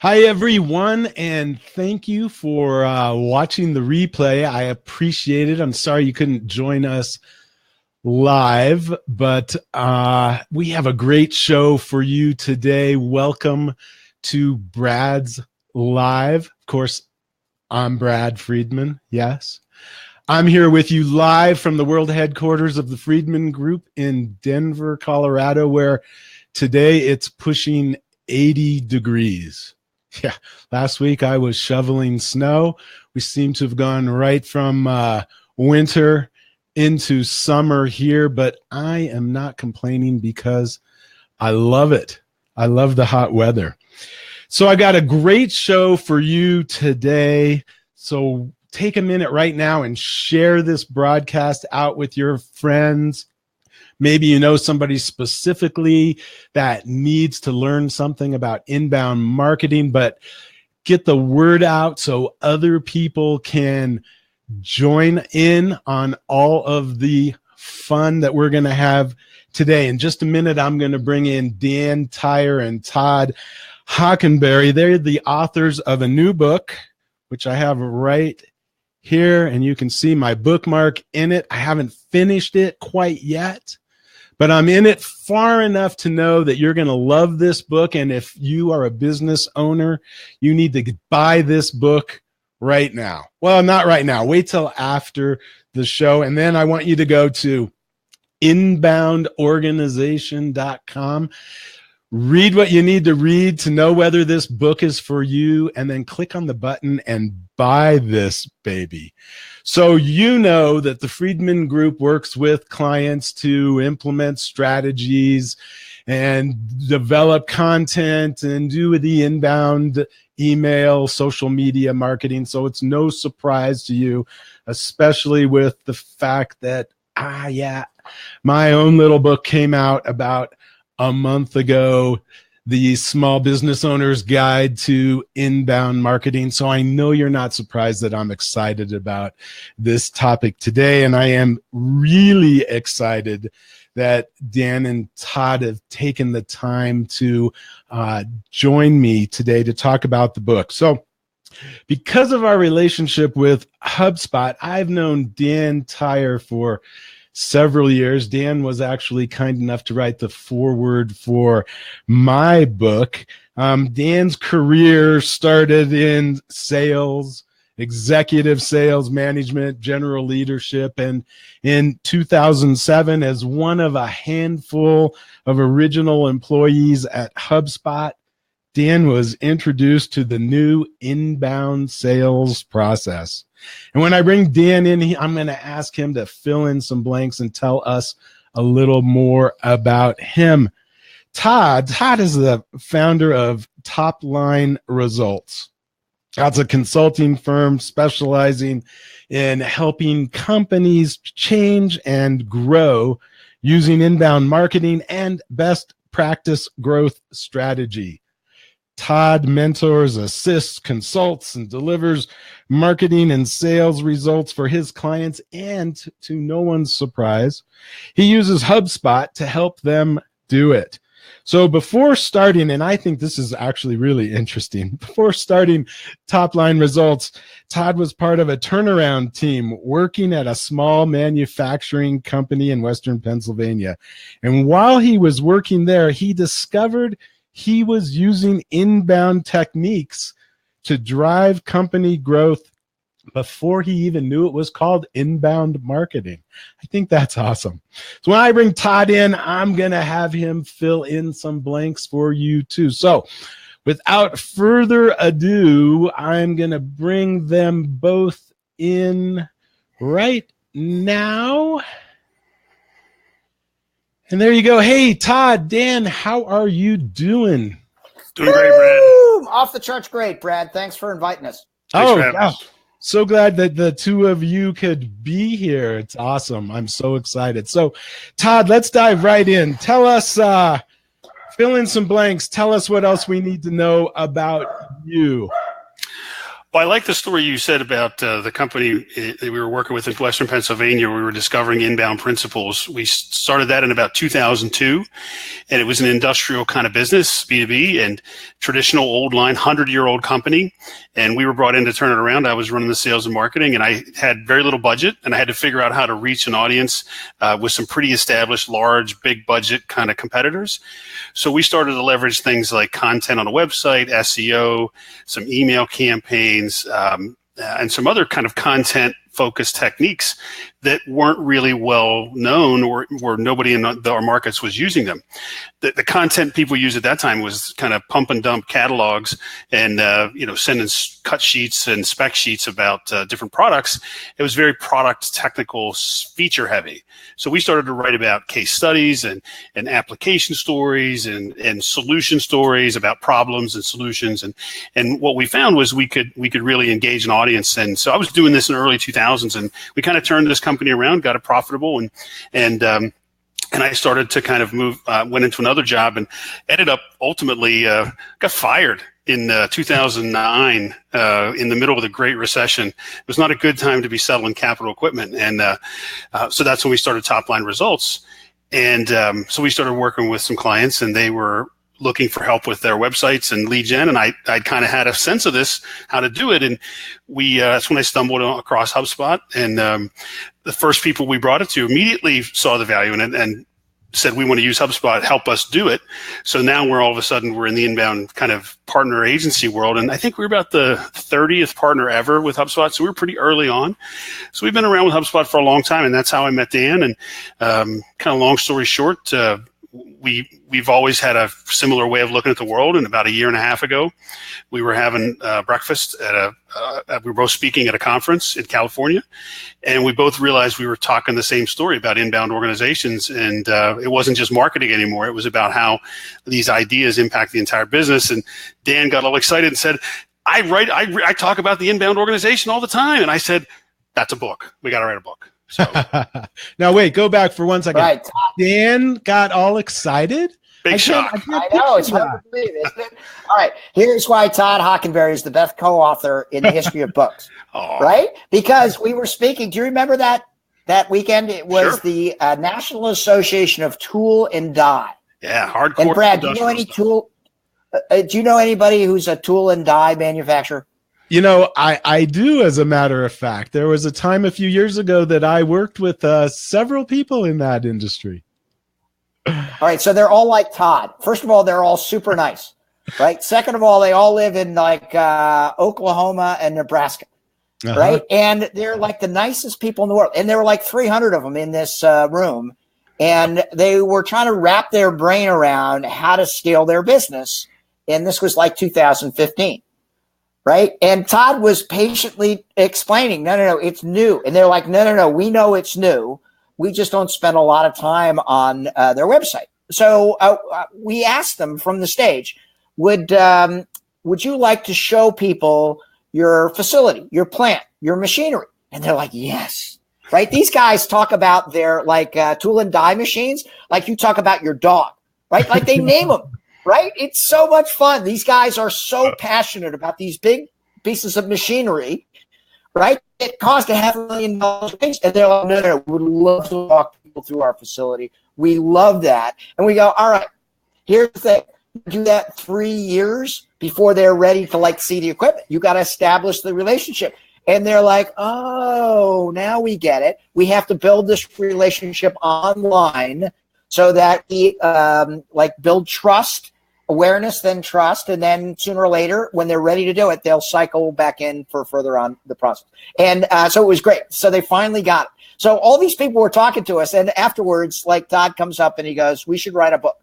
Hi, everyone, and thank you for watching the replay. I appreciate it. I'm sorry you couldn't join us live, but we have a great show for you today. Welcome to Brad's Live. Of course, I'm Brad Friedman. Yes. I'm here with you live from the world headquarters of the Friedman Group in Denver, Colorado, where today it's pushing 80 degrees. Yeah, last week I was shoveling snow. We seem to have gone right from winter into summer here, but I am not complaining because I love it. I love the hot weather. So I got a great show for you today. So take a minute right now and share this broadcast out with your friends. Maybe you know somebody specifically that needs to learn something about inbound marketing, but get the word out so other people can join in on all of the fun that we're going to have today. In just a minute, I'm going to bring in Dan Tyre and Todd Hockenberry. They're the authors of a new book, which I have right here, and you can see my bookmark in it. I haven't finished it quite yet, but I'm in it far enough to know that you're going to love this book. And if you are a business owner, you need to buy this book right now. Well, not right now. Wait till after the show. And then I want you to go to inboundorganization.com. Read what you need to read to know whether this book is for you, and then click on the button and buy this baby. So you know that the Friedman Group works with clients to implement strategies and develop content and do the inbound email, social media marketing. So it's no surprise to you, especially with the fact that, my own little book came out about a month ago, the Small Business Owner's Guide to Inbound Marketing. So I know you're not surprised that I'm excited about this topic today. And I am really excited that Dan and Todd have taken the time to join me today to talk about the book. So because of our relationship with HubSpot, I've known Dan Tyre for several years. Dan was actually kind enough to write the foreword for my book. Dan's career started in sales, executive sales management, general leadership, and in 2007, as one of a handful of original employees at HubSpot, Dan was introduced to the new inbound sales process. And when I bring Dan in, I'm going to ask him to fill in some blanks and tell us a little more about him. Todd is the founder of Top Line Results. That's a consulting firm specializing in helping companies change and grow using inbound marketing and best practice growth strategy. Todd mentors, assists, consults, and delivers marketing and sales results for his clients. And to no one's surprise, he uses HubSpot to help them do it. So before starting, and I think this is actually really interesting, before starting Top Line Results, Todd was part of a turnaround team working at a small manufacturing company in Western Pennsylvania. And while he was working there, he discovered he was using inbound techniques to drive company growth before he even knew it was called inbound marketing. I think that's awesome. So when I bring Todd in, I'm going to have him fill in some blanks for you too. So without further ado, I'm going to bring them both in right now. And there you go. Hey, Todd, Dan, how are you doing? Doing great, Brad. Off the charts great, Brad. Thanks for inviting us. Yeah. So glad that the two of you could be here. It's awesome. I'm so excited. So, Todd, let's dive right in. Tell us, fill in some blanks. Tell us what else we need to know about you. Well, I like the story you said about the company that we were working with in Western Pennsylvania. We were discovering inbound principles. We started that in about 2002, and it was an industrial kind of business, B2B, and traditional old line, 100-year-old company. And we were brought in to turn it around. I was running the sales and marketing, and I had very little budget, and I had to figure out how to reach an audience with some pretty established, large, big budget kind of competitors. So we started to leverage things like content on a website, SEO, some email campaigns, and some other kind of content-focused techniques that weren't really well known or nobody in our markets was using them. The content people used at that time was kind of pump and dump catalogs and sending cut sheets and spec sheets about different products. It was very product technical, feature heavy. So we started to write about case studies and application stories and solution stories about problems and solutions. And what we found was we could really engage an audience. And so I was doing this in the early 2000s, and we kind of turned this company around, got it profitable, and I started to kind of move, went into another job, and ended up ultimately got fired in 2009 in the middle of the Great Recession. It was not a good time to be selling capital equipment, and so that's when we started Top Line Results. And so we started working with some clients, and they were looking for help with their websites and lead gen, and I kind of had a sense of this, how to do it, and that's when I stumbled across HubSpot, and the first people we brought it to immediately saw the value in it and said, we want to use HubSpot, help us do it. So now we're all of a sudden, we're in the inbound kind of partner agency world, and I think we're about the 30th partner ever with HubSpot, so we're pretty early on. So we've been around with HubSpot for a long time, and that's how I met Dan, and kind of long story short, we've always had a similar way of looking at the world. And about a year and a half ago, we were having breakfast we were both speaking at a conference in California, and we both realized we were talking the same story about inbound organizations. And it wasn't just marketing anymore. It was about how these ideas impact the entire business. And Dan got all excited and said, I talk about the inbound organization all the time. And I said, that's a book. We got to write a book. So now wait, go back for 1 second. Right. Dan got all excited. Big shock. I know, it's hard to believe, isn't it? All right, here's why Todd Hockenberry is the best co-author in the history of books. Right? Because we were speaking. Do you remember that weekend? It was the National Association of Tool and Die. Yeah, hardcore. And Brad, do you know any tool? Do you know anybody who's a tool and die manufacturer? You know, I do, as a matter of fact. There was a time a few years ago that I worked with several people in that industry. All right, so they're all like Todd. First of all, they're all super nice, right? Second of all, they all live in like Oklahoma and Nebraska, right? And they're like the nicest people in the world. And there were like 300 of them in this room. And they were trying to wrap their brain around how to scale their business. And this was like 2015. Right. And Todd was patiently explaining, no, it's new. And they're like, no, we know it's new. We just don't spend a lot of time on their website. So we asked them from the stage, would you like to show people your facility, your plant, your machinery? And they're like, yes. Right. These guys talk about their like tool and die machines like you talk about your dog. Right. Like they name them. Right? It's so much fun. These guys are so passionate about these big pieces of machinery, right? It cost $500,000 a piece. And they're like, no, we would love to walk people through our facility. We love that. And we go, all right, here's the thing. Do that 3 years before they're ready to like see the equipment. You got to establish the relationship. And they're like, oh, now we get it. We have to build this relationship online so that we build trust, awareness, then trust, and then sooner or later, when they're ready to do it, they'll cycle back in for further on the process. And so it was great. So they finally got it. So all these people were talking to us, and afterwards, like Todd comes up and he goes, we should write a book.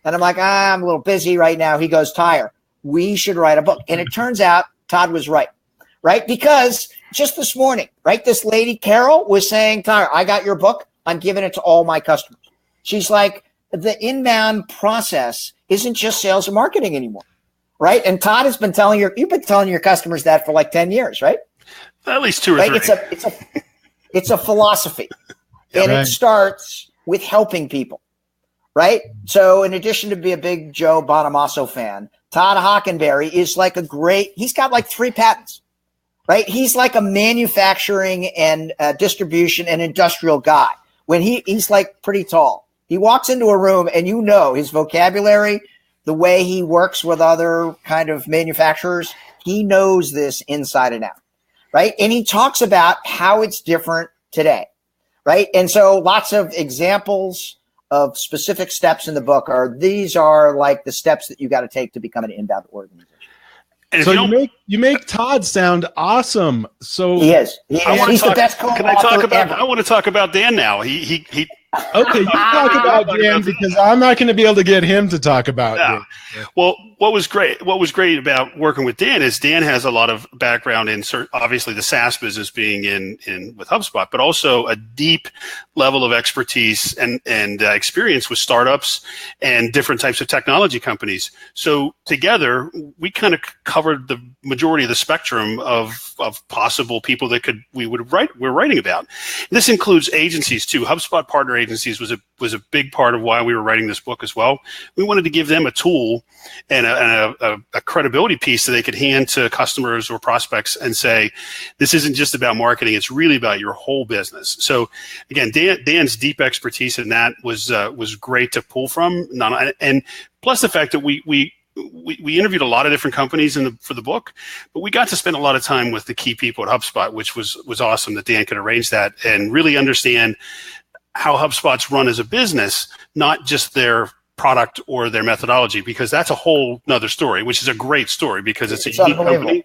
And I'm like, I'm a little busy right now. He goes, Tyre, we should write a book. And it turns out Todd was right? Because just this morning, right, this lady, Carol, was saying, Tyre, I got your book. I'm giving it to all my customers. She's like, the inbound process isn't just sales and marketing anymore, right? And Todd has been you've been telling your customers that for like 10 years, right? At least 2 or 3. It's a philosophy, and it starts with helping people, right? So in addition to be a big Joe Bonamassa fan, Todd Hockenberry is like he's got like 3 patents, right? He's like a manufacturing and distribution and industrial guy. When he's like pretty tall. He walks into a room and you know his vocabulary, the way he works with other kind of manufacturers, he knows this inside and out, right? And he talks about how it's different today, right? And so lots of examples of specific steps in the book these are like the steps that you got to take to become an inbound organization. And so you make Todd sound awesome. So he is. He's the best co-author ever. I want to talk about Dan now. He Okay, you talk about Dan because I'm not going to be able to get him to talk about Dan. Well, what was great about working with Dan is Dan has a lot of background in obviously the SaaS business being in with HubSpot, but also a deep level of expertise and experience with startups and different types of technology companies. So together, we kind of covered the majority of the spectrum of possible people that we're writing about. This includes agencies too. HubSpot partner agencies was a big part of why we were writing this book as well. We wanted to give them a tool and a credibility piece that they could hand to customers or prospects and say, this isn't just about marketing, it's really about your whole business. So again, Dan's deep expertise in that was great to pull from. And plus the fact that we interviewed a lot of different companies for the book, but we got to spend a lot of time with the key people at HubSpot, which was awesome that Dan could arrange that and really understand how HubSpot's run as a business, not just their product or their methodology, because that's a whole nother story, which is a great story because it's a unique company.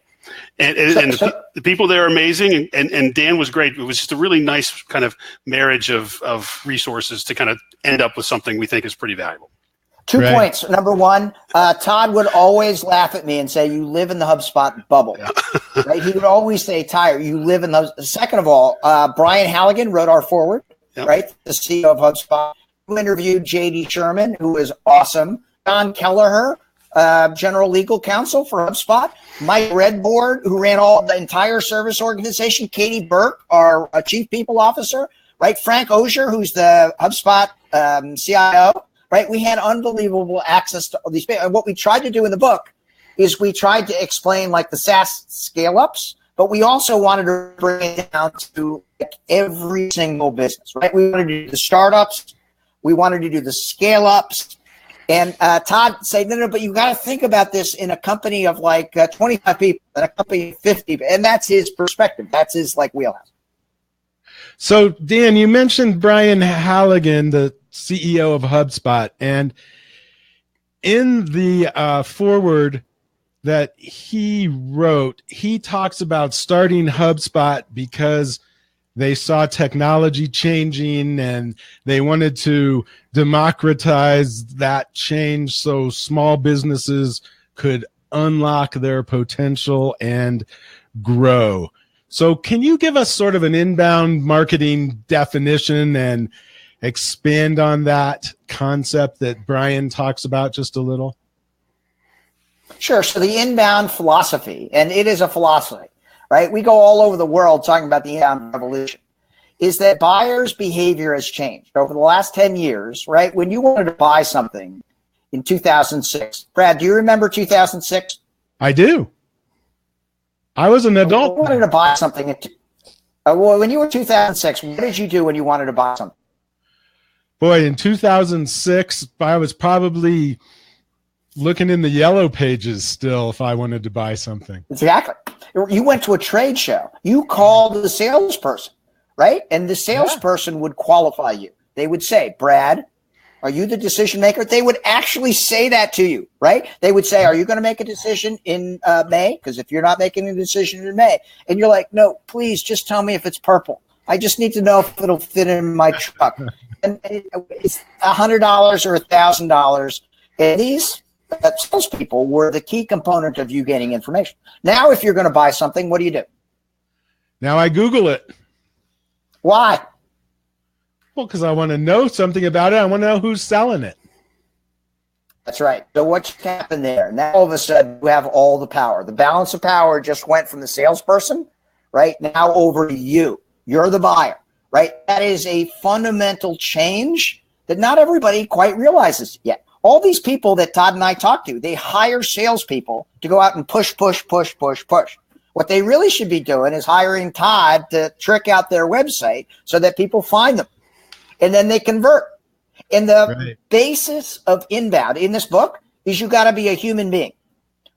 And the people there are amazing, and Dan was great. It was just a really nice kind of marriage of resources to kind of end up with something we think is pretty valuable. 2 points. Number one, Todd would always laugh at me and say, you live in the HubSpot bubble. Yeah. Right? He would always say, Tyre, you live in the. Second of all, Brian Halligan wrote our foreword, right? The CEO of HubSpot. Who interviewed J.D. Sherman, who is awesome. John Kelleher, general legal counsel for HubSpot. Mike Redboard, who ran the entire service organization. Katie Burke, our chief people officer. Right? Frank Osier, who's the HubSpot CIO. Right? We had unbelievable access to all these people. And what we tried to do in the book is we tried to explain like the SaaS scale-ups, but we also wanted to bring it down to like every single business. Right? We wanted to do the startups. We wanted to do the scale-ups. And Todd said, no, but you got to think about this in a company of like 25 people and a company of 50. And that's his perspective. That's his like wheelhouse. So, Dan, you mentioned Brian Halligan, the CEO of HubSpot. And in the foreword that he wrote, he talks about starting HubSpot because they saw technology changing and they wanted to democratize that change so small businesses could unlock their potential and grow. So can you give us sort of an inbound marketing definition and expand on that concept that Brian talks about just a little? Sure. So the inbound philosophy, and it is a philosophy, right? We go all over the world talking about the inbound revolution, is that buyers' behavior has changed over the last 10 years, right? When you wanted to buy something in 2006, Brad, do you remember 2006? I do. I was an adult. You wanted to buy something. When you were 2006, what did you do when you wanted to buy something? Boy, in 2006, I was probably looking in the yellow pages still if I wanted to buy something. Exactly. You went to a trade show. You called the salesperson, right? And the salesperson would qualify you. They would say, Brad, are you the decision maker? They would actually say that to you, right? They would say, are you going to make a decision in May? Because if you're not making a decision in May, and you're like, no, please just tell me if it's purple. I just need to know if it'll fit in my truck. And it's $100 or $1,000. And these salespeople were the key component of you gaining information. Now, if you're going to buy something, what do you do? Now I Google it. Why? Well, because I want to know something about it. I want to know who's selling it. That's right. So what happened there? Now all of a sudden you have all the power. The balance of power just went from the salesperson, right, now over to you. You're the buyer, right? That is a fundamental change that not everybody quite realizes yet. All these people that Todd and I talk to, they hire salespeople to go out and push. What they really should be doing is hiring Todd to trick out their website so that people find them and then they convert. And the basis of inbound in this book is you got to be a human being,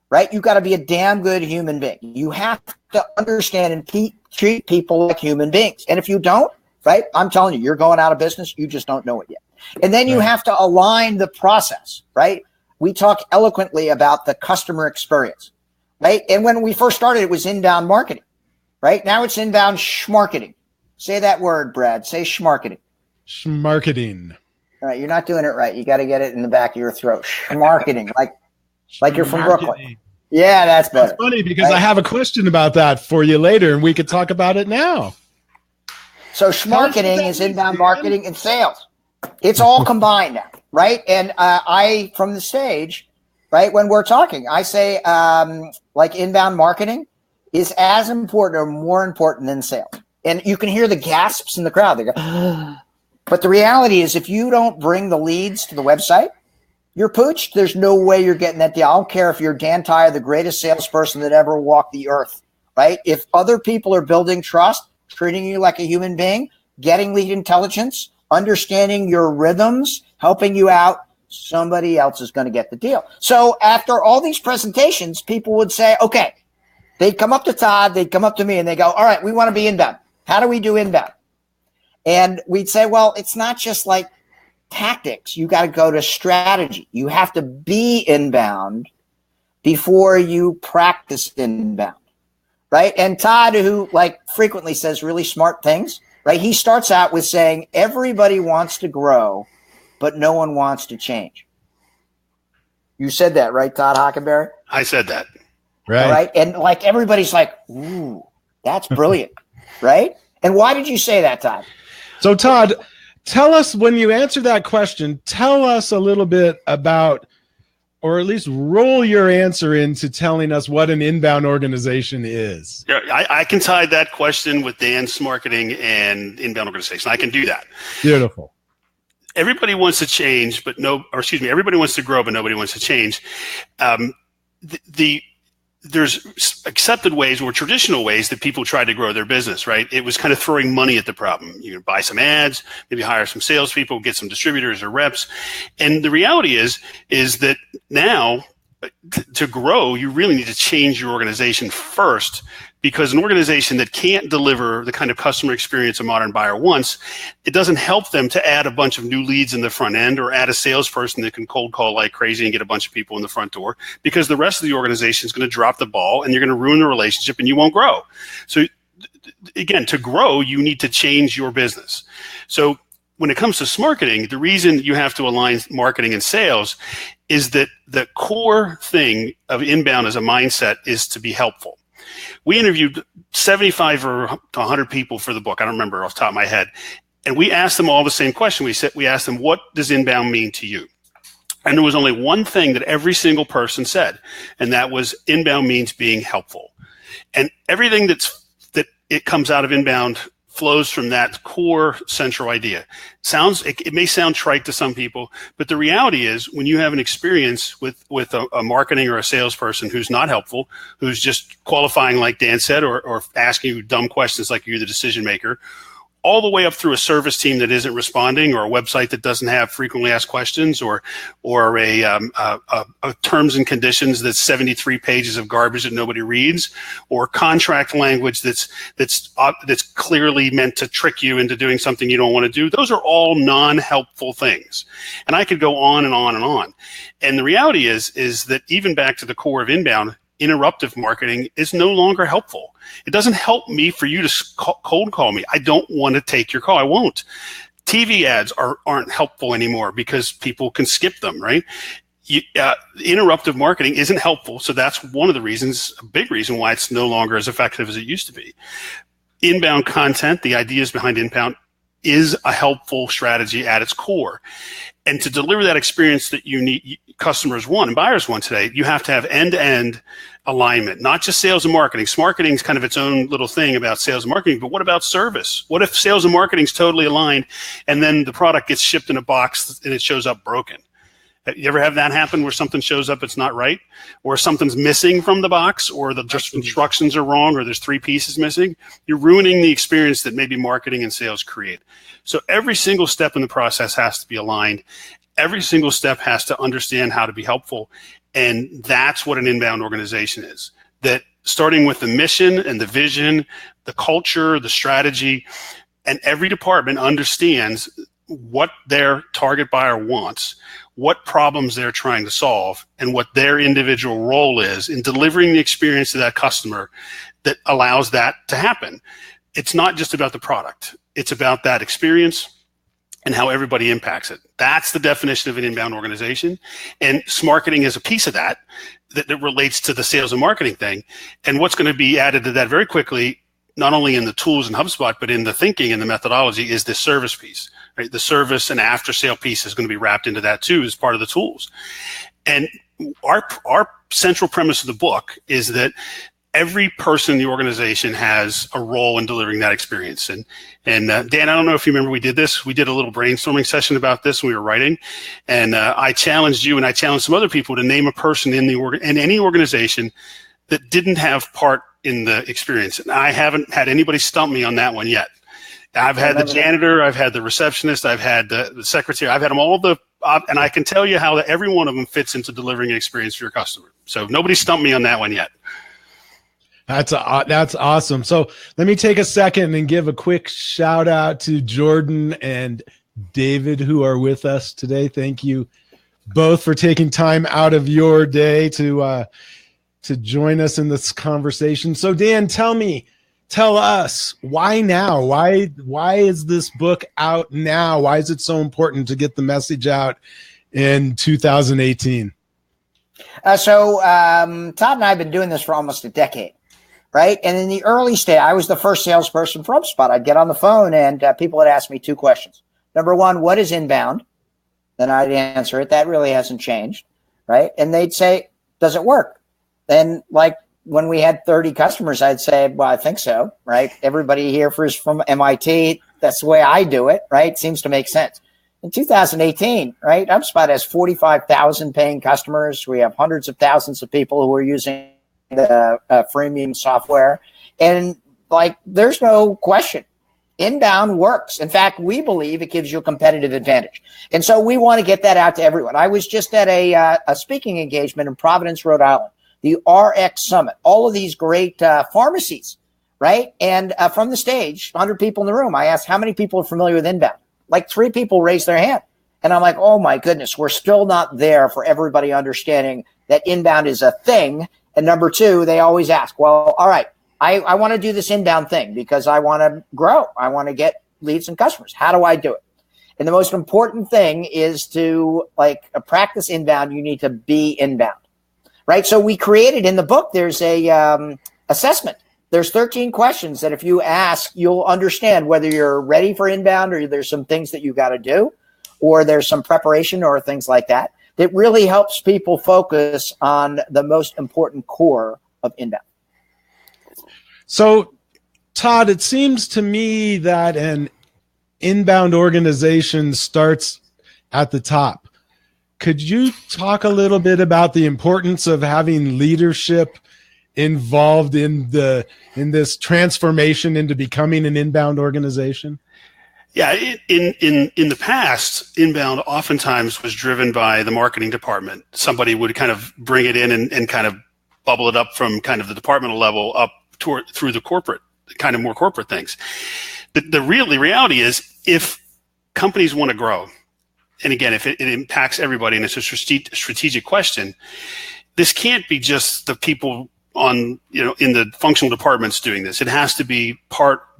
right? You got to be a damn good human being. You have to understand and treat people like human beings. And if you don't, right, I'm telling you, you're going out of business. You just don't know it yet. And then you have to align the process, right? We talk eloquently about the customer experience, right? And when we first started, it was inbound marketing, right? Now it's inbound schmarketing. Say that word, Brad. Say schmarketing. Schmarketing. All right, you're not doing it right. You got to get it in the back of your throat. Schmarketing, like you're from Brooklyn. Yeah, that's better. That's funny because I have a question about that for you later, and we could talk about it now. So schmarketing is inbound marketing and sales. It's all combined now, right? And I, from the stage, right, when we're talking, I say like inbound marketing is as important or more important than sales. And you can hear the gasps in the crowd. They go, but the reality is if you don't bring the leads to the website, you're pooched. There's no way you're getting that deal. I don't care if you're Dan Tyre, the greatest salesperson that ever walked the earth, right? If other people are building trust, treating you like a human being, getting lead intelligence, understanding your rhythms, helping you out, somebody else is going to get the deal. So after all these presentations, people would say, okay, they'd come up to Todd, they'd come up to me and they go, all right, we want to be inbound. How do we do inbound? And we'd say, well, it's not just like tactics. You got to go to strategy. You have to be inbound before you practice inbound, right? And Todd, who like frequently says really smart things, right? He starts out with saying, everybody wants to grow, but no one wants to change. You said that, right, Todd Hockenberry? I said that. Right. All right. And like everybody's like, ooh, that's brilliant, right? And why did you say that, Todd? So, Todd, tell us, when you answer that question, tell us a little bit about, or at least roll your answer into telling us what an inbound organization is. Yeah, I can tie that question with Dan's marketing and inbound organization. I can do that. Beautiful. Everybody wants to change, but everybody wants to grow, but nobody wants to change. There's accepted ways or traditional ways that people try to grow their business, right? It was kind of throwing money at the problem. You buy some ads, maybe hire some salespeople, get some distributors or reps. And the reality is that now to grow, you really need to change your organization first, because an organization that can't deliver the kind of customer experience a modern buyer wants, it doesn't help them to add a bunch of new leads in the front end or add a salesperson that can cold call like crazy and get a bunch of people in the front door, because the rest of the organization is going to drop the ball and you're going to ruin the relationship and you won't grow. So again, to grow, you need to change your business. So when it comes to smarketing, the reason you have to align marketing and sales is that the core thing of inbound as a mindset is to be helpful. We interviewed 75 or 100 people for the book. I don't remember off the top of my head. And we asked them all the same question. We asked them, what does inbound mean to you? And there was only one thing that every single person said, and that was inbound means being helpful. And everything that it comes out of inbound flows from that core central idea. It may sound trite to some people, but the reality is when you have an experience with a marketing or a salesperson who's not helpful, who's just qualifying like Dan said, or asking you dumb questions like you're the decision maker, all the way up through a service team that isn't responding, or a website that doesn't have frequently asked questions, or a terms and conditions that's 73 pages of garbage that nobody reads, or contract language that's clearly meant to trick you into doing something you don't want to do. Those are all non-helpful things. And I could go on and on and on. And the reality is that even back to the core of inbound, interruptive marketing is no longer helpful. It doesn't help me for you to cold call me. I don't want to take your call. I won't. TV ads aren't helpful anymore because people can skip them, right? Interruptive marketing isn't helpful. So that's one of the reasons, a big reason why it's no longer as effective as it used to be. Inbound content, the ideas behind inbound, is a helpful strategy at its core. And to deliver that experience that you need, customers want and buyers want today, you have to have end-to-end alignment, not just sales and marketing. Marketing is kind of its own little thing about sales and marketing, but what about service? What if sales and marketing is totally aligned and then the product gets shipped in a box and it shows up broken? You ever have that happen where something shows up, it's not right, or something's missing from the box, or the just instructions are wrong, or there's 3 pieces missing? You're ruining the experience that maybe marketing and sales create. So every single step in the process has to be aligned. Every single step has to understand how to be helpful. And that's what an inbound organization is. That starting with the mission and the vision, the culture, the strategy, and every department understands what their target buyer wants, what problems they're trying to solve, and what their individual role is in delivering the experience to that customer that allows that to happen. It's not just about the product. It's about that experience and how everybody impacts it. That's the definition of an inbound organization. And Smarketing is a piece of that relates to the sales and marketing thing. And what's going to be added to that very quickly, not only in the tools in HubSpot, but in the thinking and the methodology, is the service piece. Right? The service and after sale piece is going to be wrapped into that too as part of the tools. And our central premise of the book is that every person in the organization has a role in delivering that experience. And Dan, I don't know if you remember, we did this. We did a little brainstorming session about this when we were writing. And I challenged you and I challenged some other people to name a person in any organization that didn't have part in the experience. And I haven't had anybody stump me on that one yet. I've had the janitor, I've had the receptionist, I've had the secretary, I've had them all, and I can tell you how every one of them fits into delivering an experience for your customer. So nobody stumped me on that one yet. That's awesome. So let me take a second and give a quick shout out to Jordan and David who are with us today. Thank you both for taking time out of your day to join us in this conversation. So Dan, tell us, why now? Why is this book out now? Why is it so important to get the message out in 2018? So Todd and I have been doing this for almost a decade, right? And in the early stage, I was the first salesperson for HubSpot. I'd get on the phone and people would ask me 2 questions. Number 1, what is inbound? Then I'd answer it. That really hasn't changed, right? And they'd say, does it work? Then when we had 30 customers, I'd say, well, I think so, right? Everybody here is from MIT. That's the way I do it, right? Seems to make sense. In 2018, right, HubSpot has 45,000 paying customers. We have hundreds of thousands of people who are using the freemium software. And there's no question. Inbound works. In fact, we believe it gives you a competitive advantage. And so we want to get that out to everyone. I was just at a speaking engagement in Providence, Rhode Island, the RX Summit, all of these great pharmacies, right? And from the stage, 100 people in the room, I asked how many people are familiar with inbound. 3 people raised their hand. And I'm like, oh my goodness, we're still not there for everybody understanding that inbound is a thing. And number 2, they always ask, well, all right, I want to do this inbound thing because I want to grow. I want to get leads and customers. How do I do it? And the most important thing is to practice inbound. You need to be inbound. Right. So we created in the book, there's a assessment. There's 13 questions that if you ask, you'll understand whether you're ready for inbound or there's some things that you got to do or there's some preparation or things like that. That really helps people focus on the most important core of inbound. So, Todd, it seems to me that an inbound organization starts at the top. Could you talk a little bit about the importance of having leadership involved in this transformation into becoming an inbound organization? Yeah, in the past, inbound oftentimes was driven by the marketing department. Somebody would kind of bring it in and kind of bubble it up from kind of the departmental level up through the corporate, kind of more corporate things. The reality is, if companies want to grow, and again, if it impacts everybody and it's a strategic question, this can't be just the people in the functional departments doing this. It has to be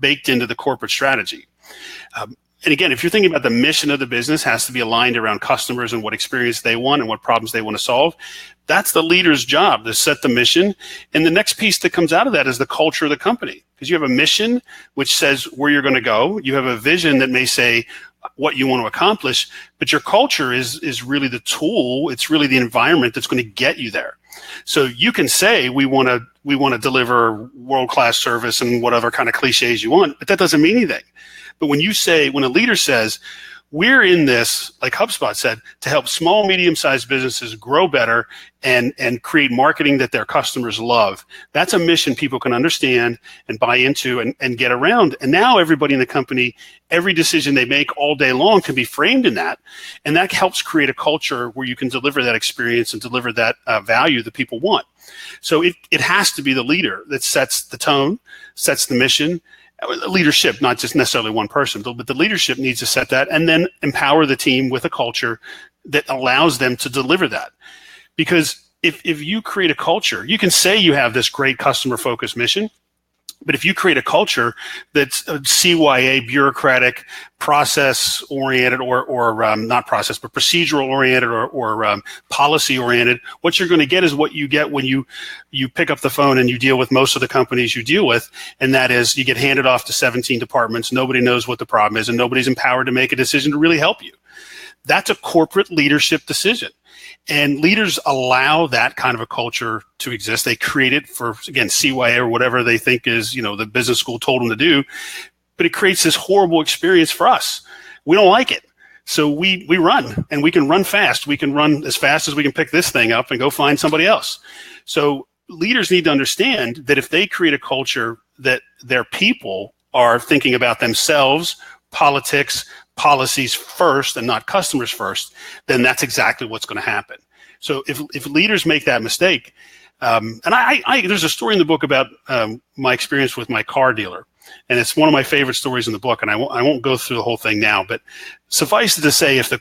baked into the corporate strategy. And again, if you're thinking about the mission of the business has to be aligned around customers and what experience they want and what problems they want to solve, that's the leader's job to set the mission. And the next piece that comes out of that is the culture of the company. Because you have a mission which says where you're going to go. You have a vision that may say what you want to accomplish, but your culture is really the tool. It's really the environment that's going to get you there. So you can say we want to deliver world-class service and whatever kind of cliches you want, but that doesn't mean anything. But when a leader says we're in this, like HubSpot said, to help small, medium-sized businesses grow better and create marketing that their customers love. That's a mission people can understand and buy into and get around. And now everybody in the company, every decision they make all day long can be framed in that. And that helps create a culture where you can deliver that experience and deliver that value that people want. So it has to be the leader that sets the tone, sets the mission. Leadership, not just necessarily one person, but the leadership needs to set that and then empower the team with a culture that allows them to deliver that. Because if you create a culture, you can say you have this great customer-focused mission, but if you create a culture that's CYA, bureaucratic, process-oriented, or not process, but procedural-oriented or policy-oriented, what you're going to get is what you get when you pick up the phone and you deal with most of the companies you deal with, and that is you get handed off to 17 departments, nobody knows what the problem is, and nobody's empowered to make a decision to really help you. That's a corporate leadership decision. And leaders allow that kind of a culture to exist. They create it for, again, CYA or whatever they think is, the business school told them to do. But it creates this horrible experience for us. We don't like it. So we run, and we can run fast. We can run as fast as we can pick this thing up and go find somebody else. So leaders need to understand that if they create a culture that their people are thinking about themselves, politics, policies first and not customers first, then that's exactly what's going to happen. So if leaders make that mistake, and there's a story in the book about my experience with my car dealer, and it's one of my favorite stories in the book, and I won't go through the whole thing now, but suffice it to say, if the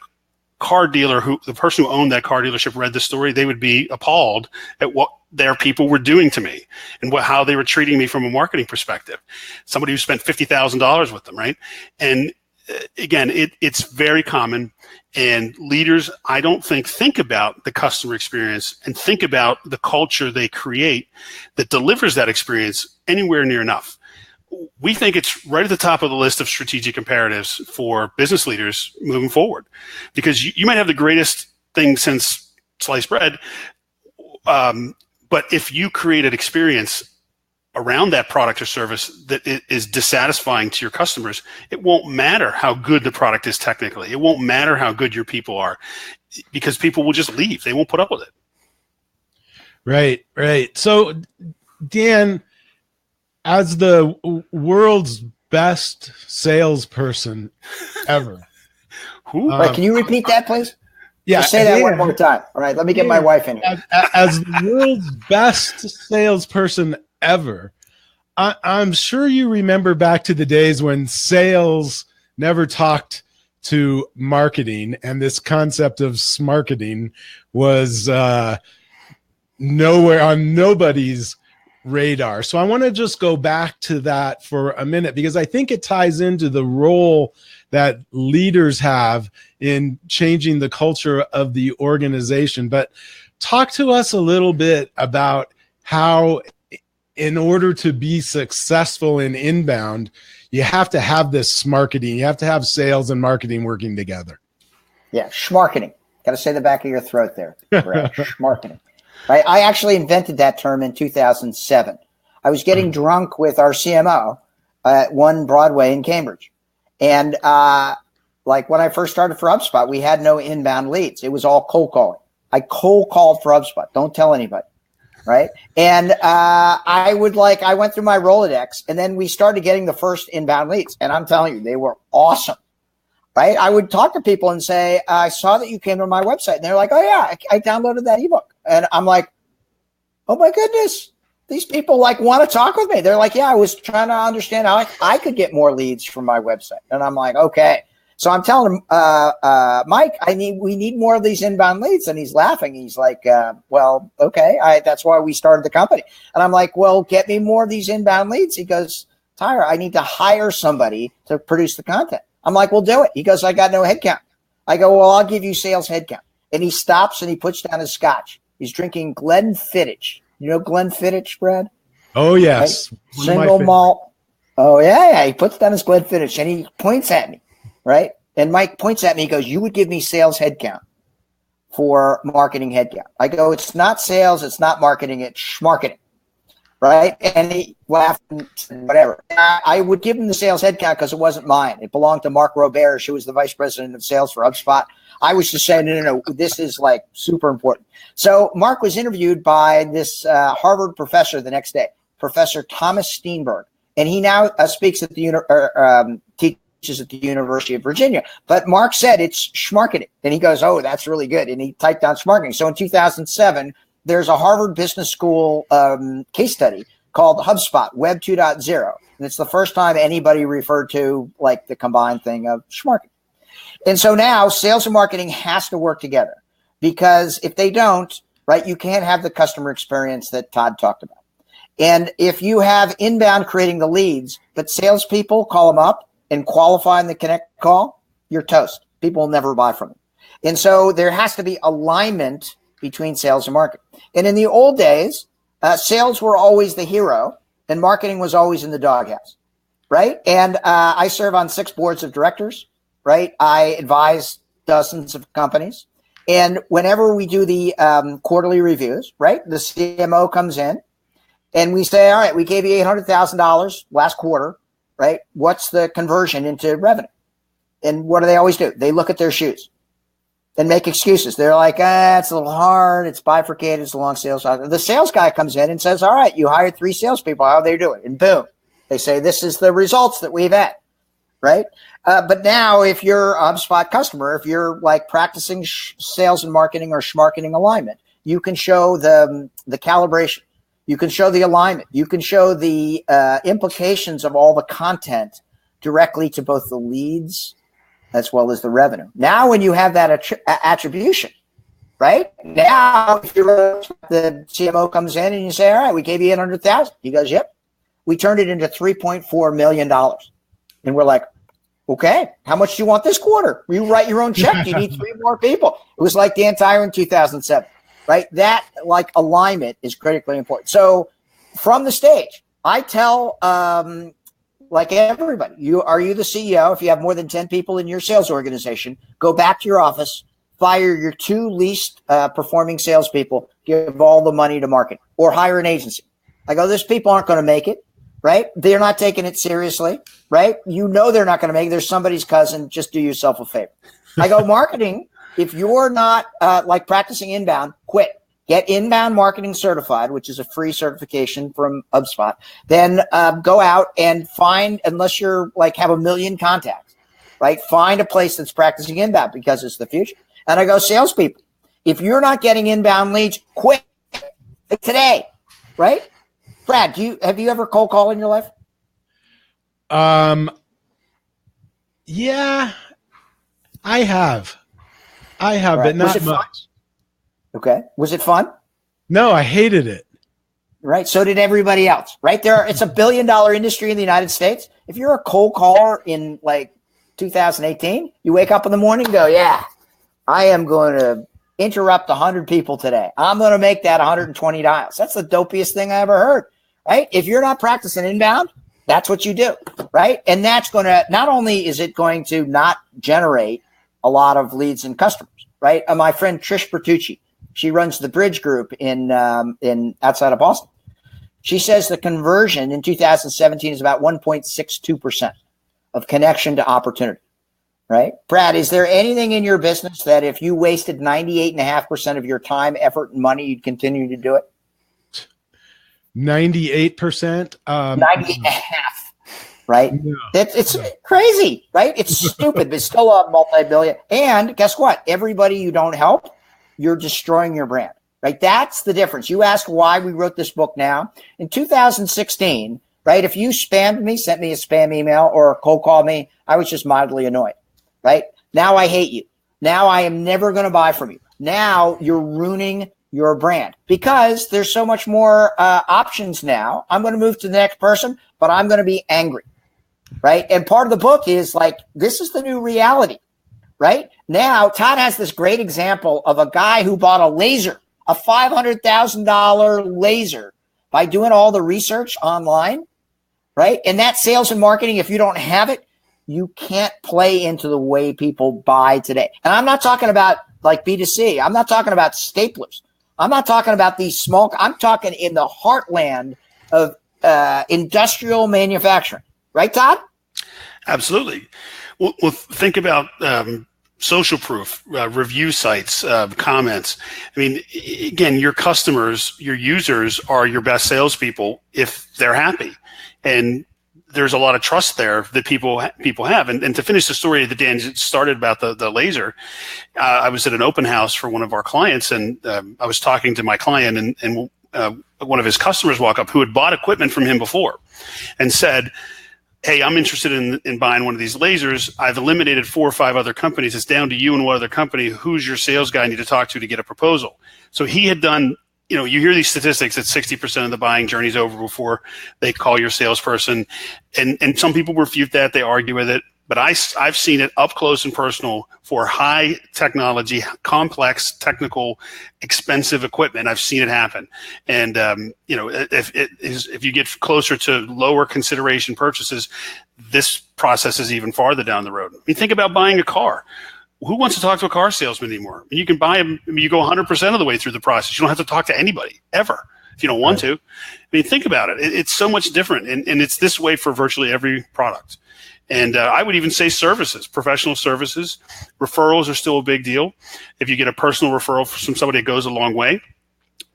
car dealer, the person who owned that car dealership read the story, they would be appalled at what their people were doing to me and how they were treating me from a marketing perspective. Somebody who spent $50,000 with them, right? And again, it's very common, and leaders, I don't think about the customer experience and think about the culture they create that delivers that experience anywhere near enough. We think it's right at the top of the list of strategic imperatives for business leaders moving forward, because you might have the greatest thing since sliced bread, but if you create an experience around that product or service that is dissatisfying to your customers, it won't matter how good the product is technically. It won't matter how good your people are, because people will just leave. They won't put up with it. Right. So, Dan, as the world's best salesperson ever. Right, can you repeat that, please? Yeah. Just say that one more time. All right, let me get my wife in here. As the world's best salesperson ever, I'm sure you remember back to the days when sales never talked to marketing, and this concept of smarketing was nowhere on nobody's radar. So I want to just go back to that for a minute, because I think it ties into the role that leaders have in changing the culture of the organization. But talk to us a little bit about how, in order to be successful in inbound, you have to have this marketing. You have to have sales and marketing working together. Yeah, schmarketing. Got to say the back of your throat there. Schmarketing. Right? I actually invented that term in 2007. I was getting drunk with our CMO at One Broadway in Cambridge. And like when I first started for HubSpot, we had no inbound leads. It was all cold calling. I cold called for HubSpot. Don't tell anybody. Right. And I went through my Rolodex, and then we started getting the first inbound leads. And I'm telling you, they were awesome. Right. I would talk to people and say, I saw that you came to my website. And they're like, oh, yeah, I downloaded that ebook. And I'm like, oh, my goodness. These people want to talk with me. They're like, yeah, I was trying to understand how I could get more leads from my website. And I'm like, okay. So I'm telling him, Mike, we need more of these inbound leads. And he's laughing. He's like, well, okay. That's why we started the company. And I'm like, well, get me more of these inbound leads. He goes, Tyra, I need to hire somebody to produce the content. I'm like, well, do it. He goes, I got no headcount. I go, well, I'll give you sales headcount. And he stops and he puts down his scotch. He's drinking Glenfiddich. You know Glenfiddich, Brad? Oh, yes. Right? Single malt. Oh, yeah. He puts down his Glenfiddich and he points at me, right? And Mike points at me. He goes, you would give me sales headcount for marketing headcount. I go, it's not sales. It's not marketing. It's schmarketing, right? And he laughed and said, whatever. I would give him the sales headcount because it wasn't mine. It belonged to Mark Roberge, who was the vice president of sales for HubSpot. I was just saying, no, this is like super important. So Mark was interviewed by this Harvard professor the next day, Professor Thomas Steenberg, and he now speaks at the teaches at the University of Virginia. But Mark said it's schmarketing, and he goes, "Oh, that's really good," and he typed down schmarketing. So in 2007, there's a Harvard Business School case study called HubSpot Web 2.0, and it's the first time anybody referred to like the combined thing of schmarketing. And so now sales and marketing has to work together, because if they don't, right, you can't have the customer experience that Todd talked about. And if you have inbound creating the leads, but salespeople call them up and qualify in the connect call, you're toast. People will never buy from you. And so there has to be alignment between sales and marketing. And in the old days, sales were always the hero and marketing was always in the doghouse, right? And I serve on 6 boards of directors, right? I advise dozens of companies. And whenever we do the quarterly reviews, right, the CMO comes in and we say, all right, we gave you $800,000 last quarter, right? What's the conversion into revenue? And what do they always do? They look at their shoes and make excuses. They're like, it's a little hard. It's bifurcated. It's a long sales cycle. The sales guy comes in and says, all right, you hired 3 salespeople. How are they doing? And boom, they say, this is the results that we've had, right? But now if you're a HubSpot customer, if you're like practicing sales and marketing or schmarketing alignment, you can show the calibration. You can show the alignment. You can show the implications of all the content directly to both the leads as well as the revenue. Now, when you have that attribution, right? Now, if you're the CMO comes in and you say, all right, we gave you $800,000. He goes, yep. We turned it into $3.4 million. And we're like, okay, how much do you want this quarter? You write your own check. You need 3 more people. It was like Dan Tyler in 2007. Right? That like alignment is critically important. So from the stage, I tell like everybody, are you the CEO? If you have more than 10 people in your sales organization, go back to your office, fire your 2 least performing salespeople, give all the money to marketing, or hire an agency. I go, these people aren't going to make it, right? They're not taking it seriously, right? You know they're not going to make it. They're somebody's cousin. Just do yourself a favor. I go, marketing. If you're not like practicing inbound, quit. Get inbound marketing certified, which is a free certification from HubSpot. Then go out and find, unless you're like have 1 million contacts, right? Find a place that's practicing inbound because it's the future. And I go, salespeople, if you're not getting inbound leads, quit today, right? Brad, have you ever cold called in your life? Yeah, I have. Right. But not much. Okay. Was it fun? No, I hated it. Right. So did everybody else, right? It's a $1 billion industry in the United States. If you're a cold caller in like 2018, you wake up in the morning and go, yeah, I am going to interrupt 100 people today. I'm going to make that 120 dials. That's the dopiest thing I ever heard, right? If you're not practicing inbound, that's what you do, right? And that's going to, not only is it going to not generate a lot of leads and customers, right? My friend Trish Bertucci, she runs the Bridge Group in outside of Boston. She says the conversion in 2017 is about 1.62% of connection to opportunity, right? Brad, is there anything in your business that if you wasted 98.5% of your time, effort, and money, you'd continue to do it? 98%? 98.5%. Right? No. It's crazy, right? It's stupid, but still a multi-billion. And guess what? Everybody you don't help, you're destroying your brand, right? That's the difference. You ask why we wrote this book now. In 2016, right, if you spammed me, sent me a spam email or cold called me, I was just mildly annoyed, right? Now I hate you. Now I am never going to buy from you. Now you're ruining your brand because there's so much more options now. I'm going to move to the next person, but I'm going to be angry. Right. And part of the book is like, this is the new reality, right? Now, Todd has this great example of a guy who bought a laser, a $500,000 laser by doing all the research online, right? And that sales and marketing, if you don't have it, you can't play into the way people buy today. And I'm not talking about like B2C. I'm not talking about staplers. I'm not talking about these small, I'm talking in the heartland of industrial manufacturing. Right, Todd? Absolutely. Well, think about social proof, review sites, comments. I mean, again, your customers, your users are your best salespeople if they're happy. And there's a lot of trust there that people have. And to finish the story that Dan started about the laser, I was at an open house for one of our clients, and I was talking to my client, and one of his customers walked up who had bought equipment from him before and said, hey, I'm interested in buying one of these lasers. I've eliminated 4 or 5 other companies. It's down to you and one other company. Who's your sales guy I need to talk to get a proposal? So he had done, you hear these statistics that 60% of the buying journey is over before they call your salesperson. And some people refute that. They argue with it. But I've seen it up close and personal for high technology, complex, technical, expensive equipment. I've seen it happen. And, if you get closer to lower consideration purchases, this process is even farther down the road. I mean, think about buying a car. Who wants to talk to a car salesman anymore? I mean, you can buy them. I mean, you go 100% of the way through the process. You don't have to talk to anybody ever if you don't want to. I mean, think about it. It's so much different. And it's this way for virtually every product. And I would even say services, professional services. Referrals are still a big deal. If you get a personal referral from somebody, it goes a long way.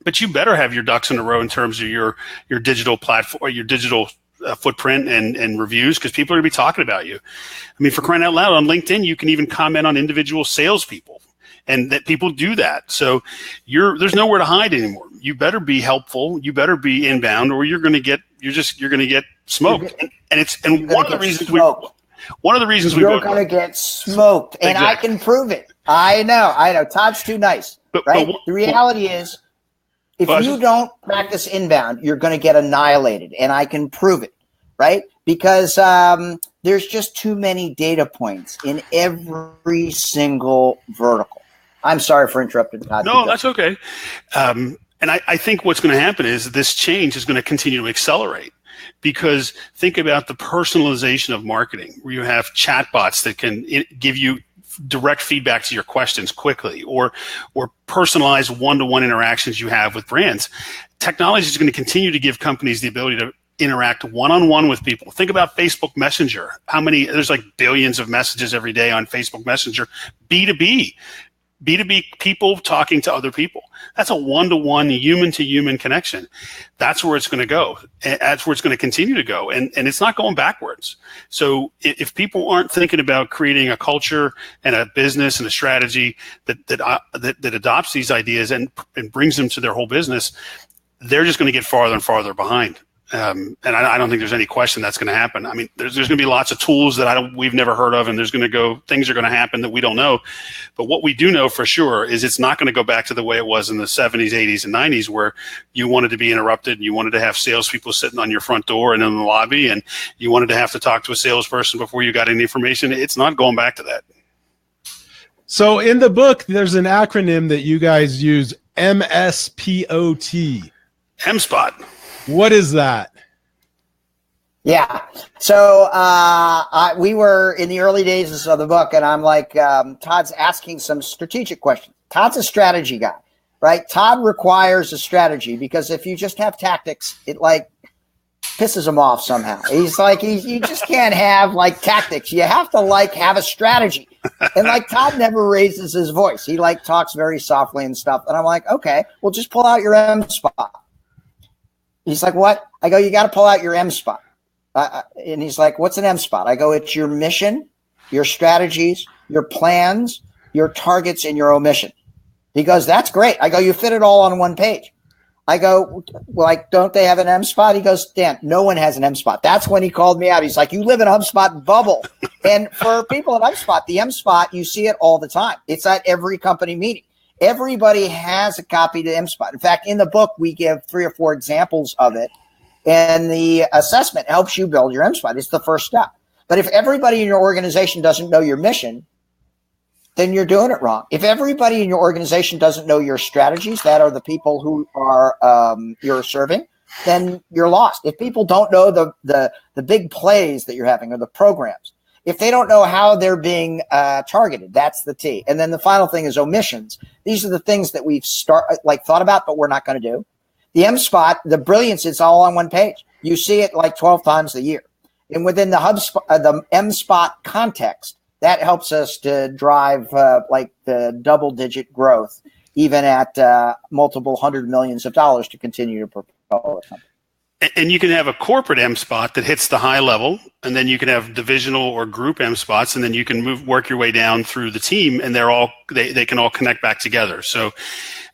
But you better have your ducks in a row in terms of your digital platform, your digital footprint and reviews, because people are going to be talking about you. I mean, for crying out loud, on LinkedIn, you can even comment on individual salespeople, and that people do that. So there's nowhere to hide anymore. You better be helpful. You better be inbound, or you're going to get smoked. And one of the reasons we're going to get smoked, and exactly. I can prove it. I know. Todd's too nice, right? The reality is, if you don't practice inbound, you're going to get annihilated, and I can prove it, right? Because there's just too many data points in every single vertical. I'm sorry for interrupting, Todd. No, that's okay. And I think what's going to happen is this change is going to continue to accelerate, because think about the personalization of marketing, where you have chatbots that can give you direct feedback to your questions quickly, or personalized one-to-one interactions you have with brands. Technology is going to continue to give companies the ability to interact one-on-one with people. Think about Facebook Messenger. There's like billions of messages every day on Facebook Messenger. B2B people talking to other people. That's a one-to-one, human-to-human connection. That's where it's going to go. That's where it's going to continue to go. And it's not going backwards. So if people aren't thinking about creating a culture and a business and a strategy that adopts these ideas and brings them to their whole business, they're just going to get farther and farther behind. And I don't think there's any question that's going to happen. I mean, there's going to be lots of tools that we've never heard of, and things are going to happen that we don't know. But what we do know for sure is it's not going to go back to the way it was in the 70s, 80s, and 90s, where you wanted to be interrupted, and you wanted to have salespeople sitting on your front door and in the lobby, and you wanted to have to talk to a salesperson before you got any information. It's not going back to that. So in the book, there's an acronym that you guys use, MSPOT. MSPOT. What is that? Yeah. So we were in the early days of the book, and I'm like, Todd's asking some strategic questions. Todd's a strategy guy, right? Todd requires a strategy, because if you just have tactics, it like pisses him off somehow. He's like, you just can't have like tactics. You have to like have a strategy. And like Todd never raises his voice. He like talks very softly and stuff. And I'm like, okay, well, just pull out your MSPOT. He's like, what? I go, you got to pull out your MSPOT. And he's like, what's an MSPOT? I go, it's your mission, your strategies, your plans, your targets, and your omission. He goes, that's great. I go, you fit it all on one page. I go, well, like, don't they have an MSPOT? He goes, Dan, no one has an MSPOT. That's when he called me out. He's like, you live in a HubSpot bubble. And for people at HubSpot, the MSPOT, you see it all the time. It's at every company meeting. Everybody has a copy to MSPOT. In fact, in the book, we give 3 or 4 examples of it. And the assessment helps you build your MSPOT. It's the first step. But if everybody in your organization doesn't know your mission, then you're doing it wrong. If everybody in your organization doesn't know your strategies, that are the people who are you're serving, then you're lost. If people don't know the big plays that you're having or the programs, if they don't know how they're being targeted, that's the T. And then the final thing is omissions. These are the things that we've thought about, but we're not going to do. The MSpot, the brilliance, it's all on one page. You see it like 12 times a year. And within the HubSpot, the MSpot context, that helps us to drive like the double-digit growth, even at multiple hundred millions of dollars to continue to propel the company. And you can have a corporate MSpot that hits the high level, and then you can have divisional or group MSpots, and then you can work your way down through the team, and they can all connect back together. So,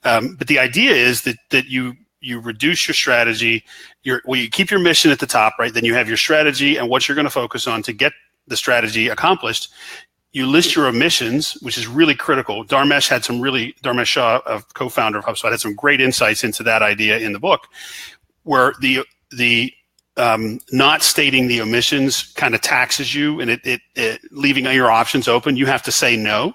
but the idea is that you reduce your strategy. You keep your mission at the top, right? Then you have your strategy and what you're going to focus on to get the strategy accomplished. You list your omissions, which is really critical. Dharmesh Shah, a co-founder of HubSpot, had some great insights into that idea in the book, where the not stating the omissions kind of taxes you, and it leaving your options open. You have to say no,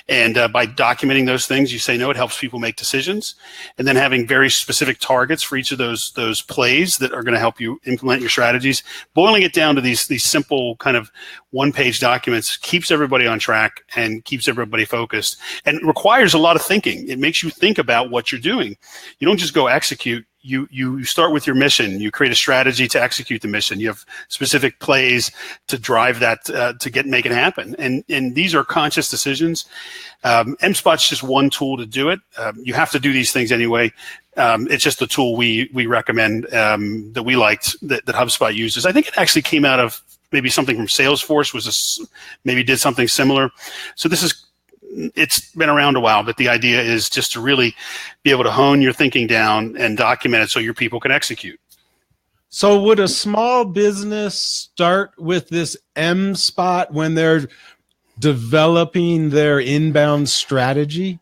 and by documenting those things, you say no. It helps people make decisions, and then having very specific targets for each of those plays that are going to help you implement your strategies. Boiling it down to these simple kind of one-page documents keeps everybody on track and keeps everybody focused, and requires a lot of thinking. It makes you think about what you're doing. You don't just go execute. You start with your mission. You create a strategy to execute the mission. You have specific plays to drive that to make it happen. And these are conscious decisions. MSpot's just one tool to do it. You have to do these things anyway. It's just the tool we recommend that we liked that HubSpot uses. I think it actually came out of maybe something from Salesforce maybe did something similar. So it's been around a while, but the idea is just to really be able to hone your thinking down and document it so your people can execute. So would a small business start with this MSpot when they're developing their inbound strategy?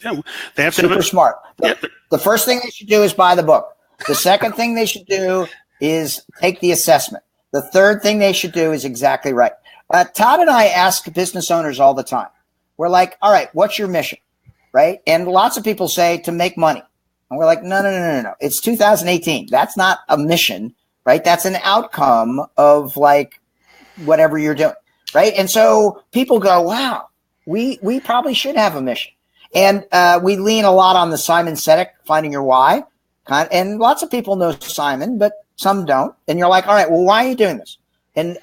Yeah, they have to super smart. The first thing they should do is buy the book. The second thing they should do is take the assessment. The third thing they should do is exactly right. Todd and I ask business owners all the time. We're like, all right, what's your mission, right? And lots of people say to make money. And we're like, no. It's 2018. That's not a mission, right? That's an outcome of like whatever you're doing, right? And so people go, wow, we probably should have a mission. And we lean a lot on the Simon Sinek, Finding Your Why. And lots of people know Simon, but some don't. And you're like, all right, well, why are you doing this? And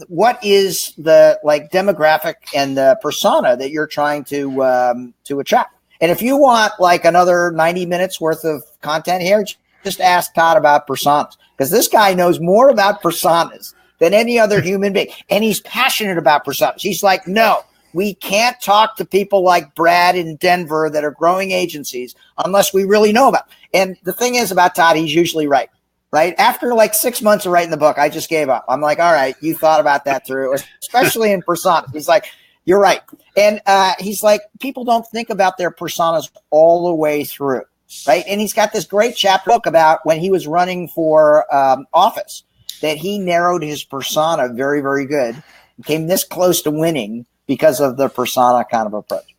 what is the like demographic and the persona that you're trying to attract? And if you want like another 90 minutes worth of content here, just ask Todd about personas, because this guy knows more about personas than any other human being. And he's passionate about personas. He's like, no, we can't talk to people like Brad in Denver that are growing agencies unless we really know about them. And the thing is about Todd, he's usually right. Right after like 6 months of writing the book, I just gave up. I'm like, all right, you thought about that through, especially in personas. He's like, you're right. And he's like, people don't think about their personas all the way through. Right. And he's got this great chapter book about when he was running for office, that he narrowed his persona very, very good, came this close to winning because of the persona kind of approach.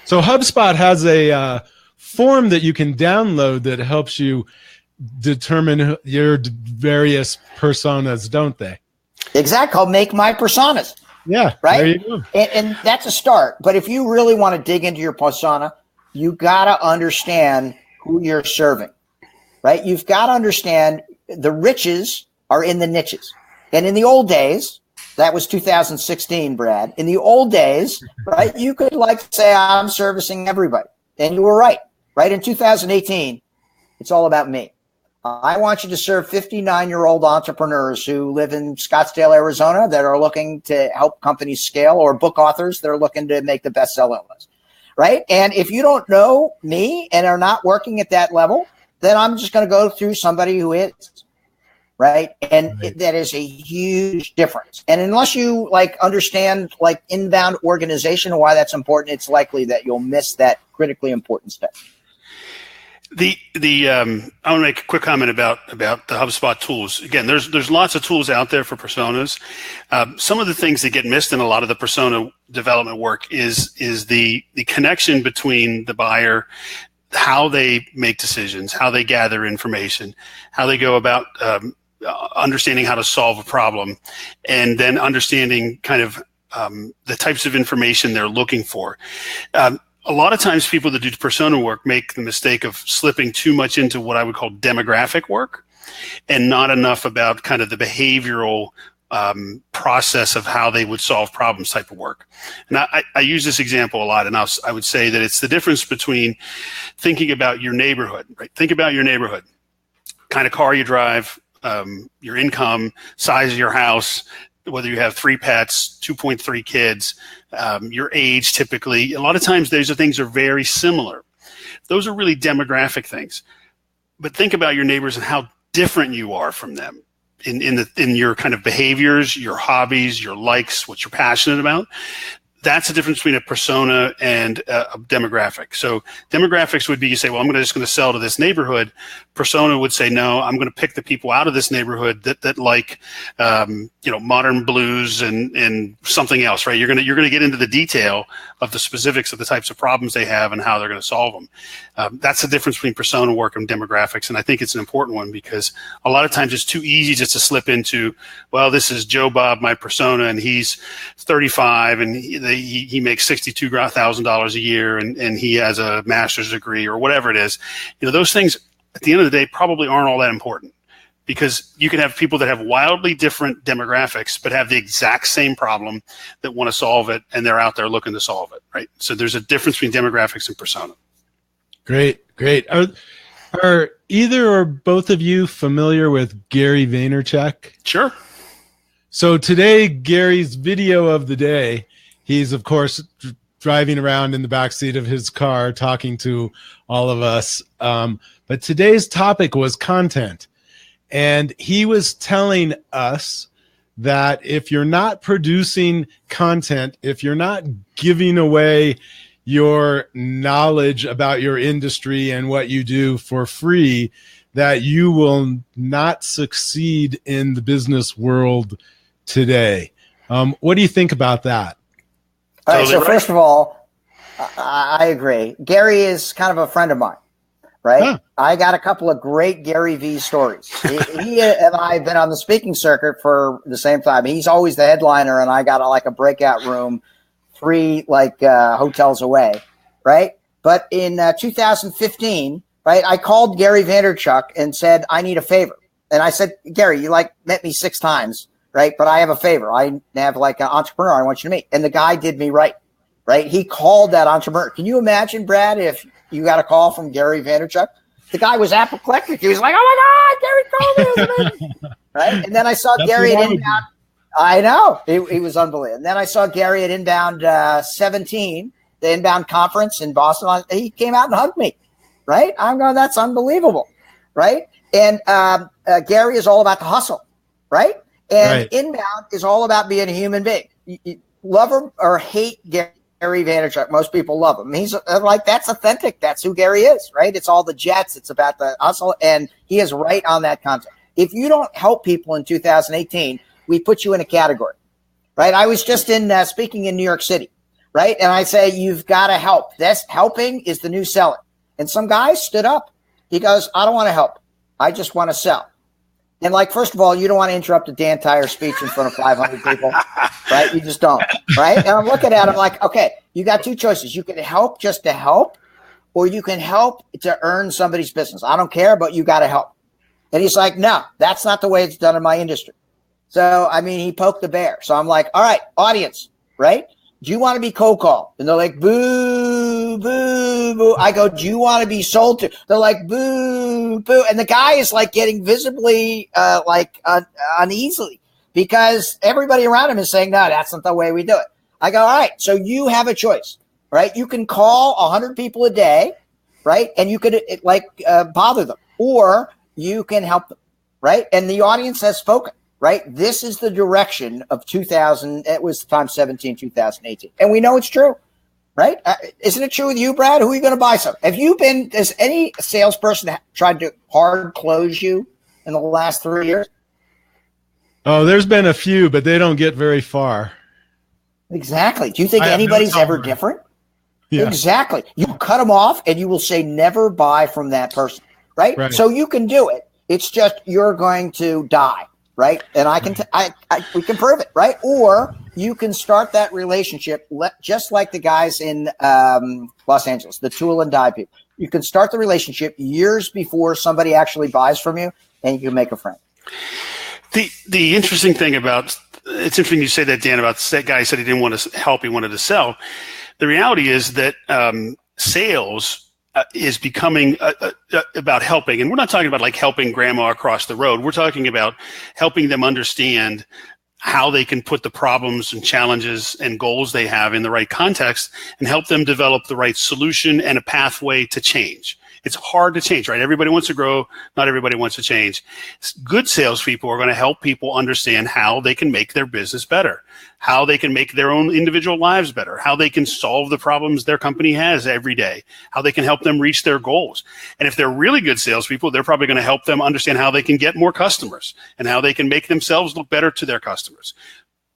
So HubSpot has a form that you can download that helps you determine your various personas, don't they? Exactly, called Make My Personas. Yeah, right. There you go. And that's a start. But if you really want to dig into your persona, you got to understand who you're serving, right? You've got to understand the riches are in the niches. And in the old days, that was 2016, Brad. In the old days, right, you could like say, I'm servicing everybody. And you were right. Right in 2018, it's all about me. I want you to serve 59-year-old entrepreneurs who live in Scottsdale, Arizona, that are looking to help companies scale, or book authors that are looking to make the bestseller list, right? And if you don't know me and are not working at that level, then I'm just going to go through somebody who is, right? And that is a huge difference. And unless you like understand like inbound organization and why that's important, it's likely that you'll miss that critically important step. I want to make a quick comment about the HubSpot tools. Again, there's lots of tools out there for personas. Some of the things that get missed in a lot of the persona development work is the connection between the buyer, how they make decisions, how they gather information, how they go about understanding how to solve a problem, and then understanding kind of the types of information they're looking for. a lot of times people that do persona work make the mistake of slipping too much into what I would call demographic work and not enough about kind of the behavioral process of how they would solve problems type of work. And I use this example a lot, and I would say that it's the difference between thinking about your neighborhood, right? Think about your neighborhood, kind of car you drive, your income, size of your house, whether you have 3 pets, 2.3 kids, your age typically. A lot of times those things are very similar. Those are really demographic things. But think about your neighbors and how different you are from them in your kind of behaviors, your hobbies, your likes, what you're passionate about. That's the difference between a persona and a demographic. So demographics would be, you say, well, I'm just going to sell to this neighborhood. Persona would say, no, I'm going to pick the people out of this neighborhood that like, modern blues and something else, right? You're going to get into the detail of the specifics of the types of problems they have and how they're going to solve them. That's the difference between persona work and demographics. And I think it's an important one because a lot of times it's too easy just to slip into, well, this is Joe Bob, my persona, and he's 35 and he makes $62,000 a year and he has a master's degree or whatever it is. Those things at the end of the day probably aren't all that important because you can have people that have wildly different demographics but have the exact same problem that want to solve it and they're out there looking to solve it, right? So there's a difference between demographics and persona. Great. Are either or both of you familiar with Gary Vaynerchuk? Sure. So today, Gary's video of the day, he's, of course, driving around in the backseat of his car talking to all of us. But today's topic was content. And he was telling us that if you're not producing content, if you're not giving away your knowledge about your industry and what you do for free, that you will not succeed in the business world today. What do you think about that? All right, so first of all, I agree. Gary is kind of a friend of mine, right? Huh. I got a couple of great Gary V stories. He and I have been on the speaking circuit for the same time. He's always the headliner, and I got a breakout room 3 hotels away, right? But in 2015, right, I called Gary Vaynerchuk and said, I need a favor. And I said, Gary, you met me 6 times. Right. But I have a favor. I have an entrepreneur I want you to meet. And the guy did me right. He called that entrepreneur. Can you imagine, Brad, if you got a call from Gary Vaynerchuk? The guy was apoplectic. He was like, oh my God, Gary called me. Right. And then I saw Gary at Inbound. I know. He was unbelievable. And then I saw Gary at Inbound 17, the Inbound conference in Boston. He came out and hugged me. Right. I'm going, that's unbelievable. Right. And Gary is all about the hustle. Right. And Inbound is all about being a human being. You love him or hate Gary Vaynerchuk. Most people love him. He's that's authentic. That's who Gary is, right? It's all the jets. It's about the hustle. And he is right on that concept. If you don't help people in 2018, we put you in a category, right? I was just speaking in New York City, right? And I say, you've got to help. That's helping is the new selling. And some guy stood up. He goes, I don't want to help. I just want to sell. And first of all, you don't want to interrupt a Dan Tyre speech in front of 500 people, right? You just don't, right? And I'm looking at him like, okay, you got 2 choices. You can help just to help, or you can help to earn somebody's business. I don't care, but you got to help. And he's like, no, that's not the way it's done in my industry. So, he poked the bear. So I'm like, all right, audience, right? Do you want to be cold called? And they're like, boo, boo, boo. I go, do you want to be sold to? They're like, boo, boo. And the guy is getting visibly uneasily because everybody around him is saying, no, that's not the way we do it. I go, all right, so you have a choice, right? You can call 100 people a day, right? And you could bother them, or you can help them, right? And the audience has spoken. Right? This is the direction of 2000. It was time 2018. And we know it's true, right? Isn't it true with you, Brad? Who are you going to buy some? Has any salesperson tried to hard close you in the last 3 years? Oh, there's been a few, but they don't get very far. Exactly. Do you think anybody's ever different? Yeah. Exactly. You cut them off and you will say never buy from that person, right? So you can do it. It's just you're going to die. Right. And we can prove it. Right. Or you can start that relationship just like the guys in Los Angeles, the tool and die people. You can start the relationship years before somebody actually buys from you, and you can make a friend. The interesting thing about it's interesting you say that, Dan, about that guy said he didn't want to help, he wanted to sell. The reality is that sales is becoming about helping. And we're not talking about like helping grandma across the road. We're talking about helping them understand how they can put the problems and challenges and goals they have in the right context and help them develop the right solution and a pathway to change. It's hard to change, right? Everybody wants to grow. Not everybody wants to change. Good salespeople are going to help people understand how they can make their business better, how they can make their own individual lives better, how they can solve the problems their company has every day, how they can help them reach their goals. And if they're really good salespeople, they're probably going to help them understand how they can get more customers and how they can make themselves look better to their customers.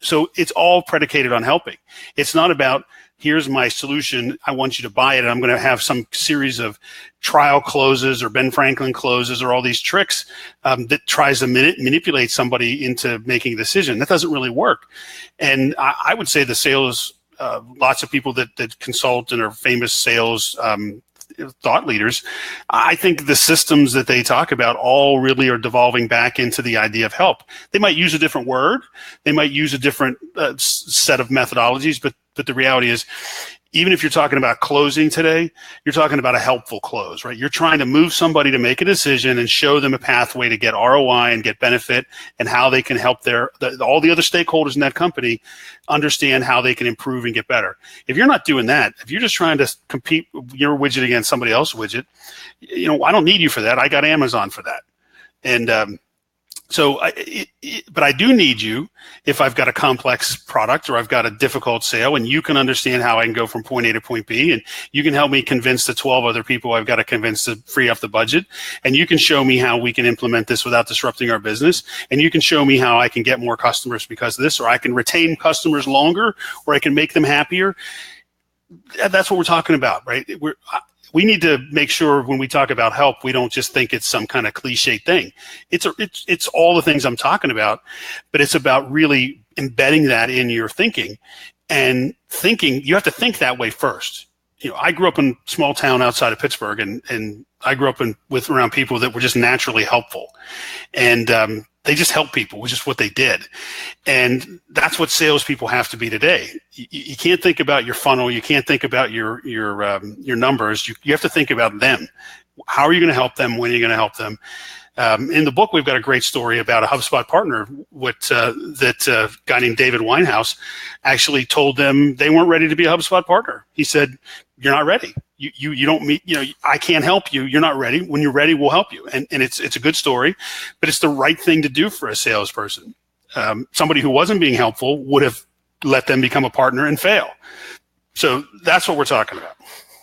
So it's all predicated on helping. It's not about, here's my solution, I want you to buy it, and I'm going to have some series of trial closes or Ben Franklin closes or all these tricks that tries to manipulate somebody into making a decision. That doesn't really work. And I would say the sales, lots of people that consult and are famous sales thought leaders, I think the systems that they talk about all really are devolving back into the idea of help. They might use a different word, they might use a different set of methodologies, but the reality is, even if you're talking about closing today, you're talking about a helpful close, right? You're trying to move somebody to make a decision and show them a pathway to get ROI and get benefit, and how they can help all the other stakeholders in that company understand how they can improve and get better. If you're not doing that, if you're just trying to compete your widget against somebody else's widget, I don't need you for that. I got Amazon for that. And but I do need you if I've got a complex product or I've got a difficult sale, and you can understand how I can go from point A to point B, and you can help me convince the 12 other people I've got to convince to free up the budget, and you can show me how we can implement this without disrupting our business, and you can show me how I can get more customers because of this, or I can retain customers longer, or I can make them happier. That's what we're talking about, right? We need to make sure when we talk about help, we don't just think it's some kind of cliche thing. It's all the things I'm talking about, but it's about really embedding that in your thinking, and thinking, you have to think that way first. I grew up in a small town outside of Pittsburgh, and I grew up around people that were just naturally helpful, and they just helped people, which is what they did. And that's what salespeople have to be today. You can't think about your funnel. You can't think about your numbers. You have to think about them. How are you going to help them? When are you going to help them? In the book, we've got a great story about a HubSpot partner that a guy named David Winehouse actually told them they weren't ready to be a HubSpot partner. He said, "You're not ready. You don't meet, I can't help you. You're not ready. When you're ready, we'll help you." And it's a good story, but it's the right thing to do for a salesperson. Somebody who wasn't being helpful would have let them become a partner and fail. So that's what we're talking about.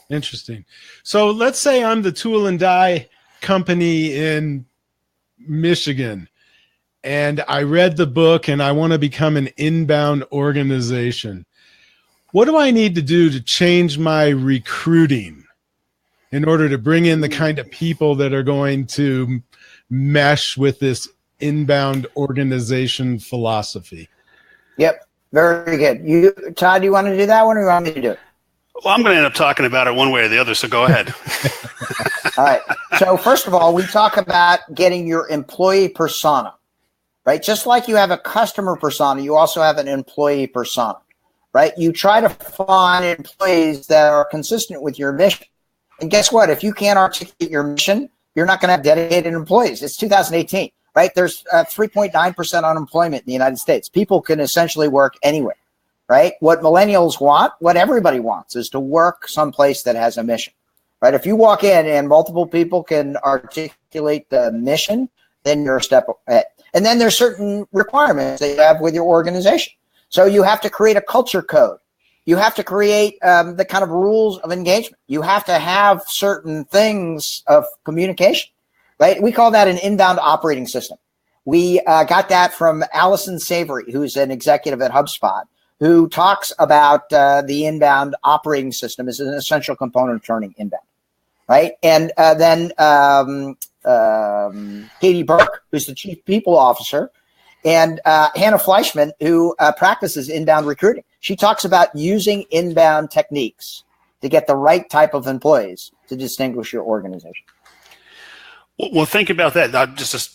Interesting. So let's say I'm the tool and die company in Michigan, and I read the book and I want to become an inbound organization. What do I need to do to change my recruiting in order to bring in the kind of people that are going to mesh with this inbound organization philosophy? Yep. Very good. Todd, do you want to do that one, or you want me to do it? Well, I'm going to end up talking about it one way or the other, so go ahead. All right. So first of all, we talk about getting your employee persona, right? Just like you have a customer persona, you also have an employee persona, right? You try to find employees that are consistent with your mission. And guess what? If you can't articulate your mission, you're not going to have dedicated employees. It's 2018, right? There's 3.9% unemployment in the United States. People can essentially work anywhere. Right? What millennials want, what everybody wants, is to work someplace that has a mission. Right? If you walk in and multiple people can articulate the mission, then you're a step ahead. And then there's certain requirements that you have with your organization. So you have to create a culture code. You have to create the kind of rules of engagement. You have to have certain things of communication. Right? We call that an inbound operating system. We got that from Allison Savory, who's an executive at HubSpot, who talks about the inbound operating system as an essential component of turning inbound, right? And then Katie Burke, who's the chief people officer, And Hannah Fleischman, who practices inbound recruiting, she talks about using inbound techniques to get the right type of employees to distinguish your organization. Well, think about that. Not just to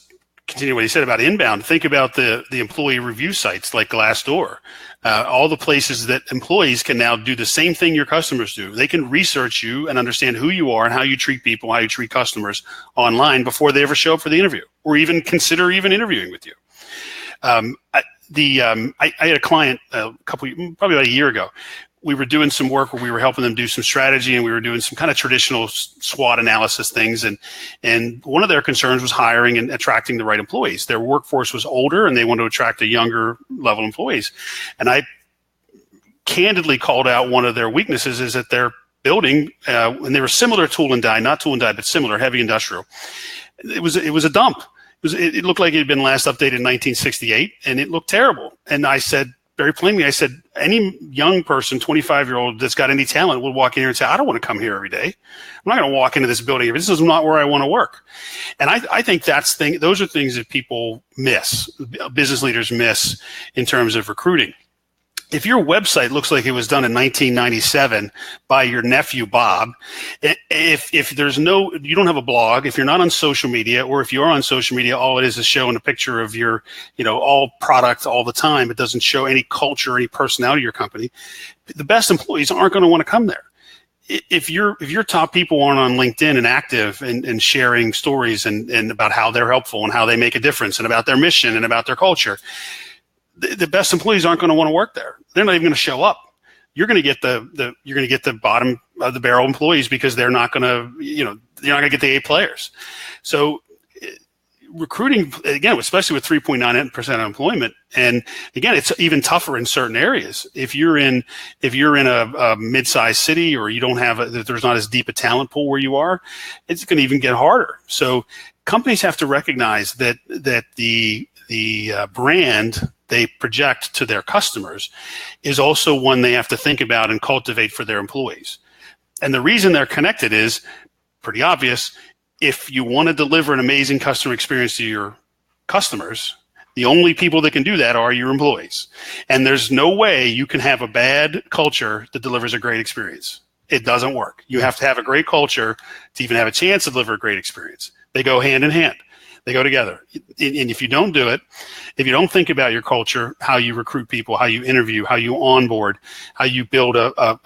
continue what he said about inbound. Think about the employee review sites like Glassdoor. All the places that employees can now do the same thing your customers do. They can research you and understand who you are and how you treat people, how you treat customers online before they ever show up for the interview or even consider even interviewing with you. I had a client probably about a year ago. We were doing some work where we were helping them do some strategy, and we were doing some kind of traditional SWOT analysis things. And one of their concerns was hiring and attracting the right employees. Their workforce was older, and they wanted to attract a younger level employees. And I candidly called out one of their weaknesses is that their building, and they were similar tool and die, not tool and die, but similar, heavy industrial. It was a dump. It looked like it had been last updated in 1968, and it looked terrible. And I said, very plainly, I said, any young person, 25-year-old that's got any talent will walk in here and say, I don't want to come here every day. I'm not going to walk into this building. This is not where I want to work. And I think those are things that people miss, business leaders miss in terms of recruiting. If your website looks like it was done in 1997 by your nephew, Bob, if you don't have a blog, if you're not on social media, or if you are on social media, all it is showing a picture of your, all product all the time. It doesn't show any culture, any personality of your company. The best employees aren't going to want to come there. If your top people aren't on LinkedIn and active and sharing stories and about how they're helpful and how they make a difference and about their mission and about their culture, the best employees aren't going to want to work there. They're not even going to show up. You're going to get the bottom of the barrel employees because they're not going to, you're not going to get the A players. So recruiting, again, especially with 3.9% unemployment, and again, it's even tougher in certain areas. If you're in a mid-sized city, or you don't have there's not as deep a talent pool where you are, it's going to even get harder. So companies have to recognize that the brand they project to their customers is also one they have to think about and cultivate for their employees. And the reason they're connected is pretty obvious. If you want to deliver an amazing customer experience to your customers, the only people that can do that are your employees. And there's no way you can have a bad culture that delivers a great experience. It doesn't work. You have to have a great culture to even have a chance to deliver a great experience. They go hand in hand. They go together. And if you don't do it, if you don't think about your culture, how you recruit people, how you interview, how you onboard, how you build a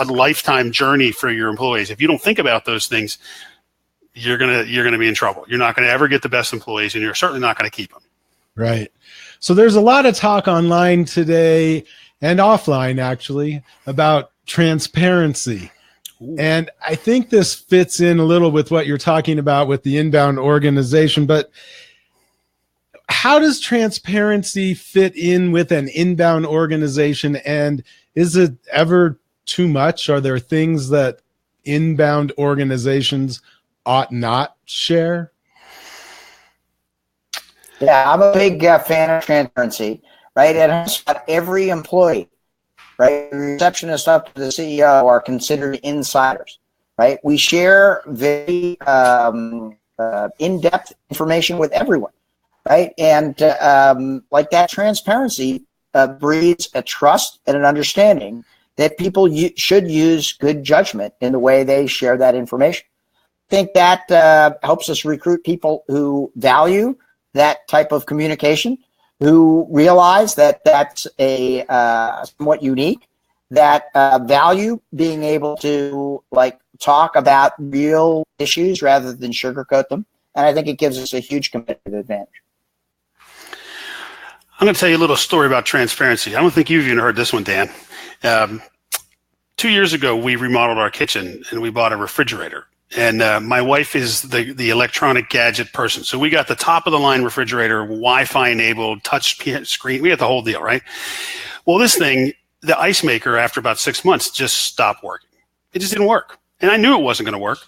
lifetime journey for your employees, if you don't think about those things, you're gonna be in trouble. You're not going to ever get the best employees, and you're certainly not going to keep them. Right. So there's a lot of talk online today and offline, actually, about transparency. Ooh. And I think this fits in a little with what you're talking about with the inbound organization, but how does transparency fit in with an inbound organization? And is it ever too much? Are there things that inbound organizations ought not share? Yeah, I'm a big fan of transparency, right? And every employee, right? The receptionist up to the CEO are considered insiders, right? We share very in-depth information with everyone, right? And like that transparency breeds a trust and an understanding that people should use good judgment in the way they share that information. I think that helps us recruit people who value that type of communication, who realize that that's a somewhat unique, that value being able to talk about real issues rather than sugarcoat them. And I think it gives us a huge competitive advantage. I'm going to tell you a little story about transparency. I don't think you've even heard this one, Dan. 2 years ago, we remodeled our kitchen and we bought a refrigerator. And my wife is the electronic gadget person. So we got the top of the line refrigerator, Wi-Fi enabled, touch screen. We got the whole deal, right? Well, this thing, the ice maker, after about 6 months, just stopped working. It just didn't work. And I knew it wasn't going to work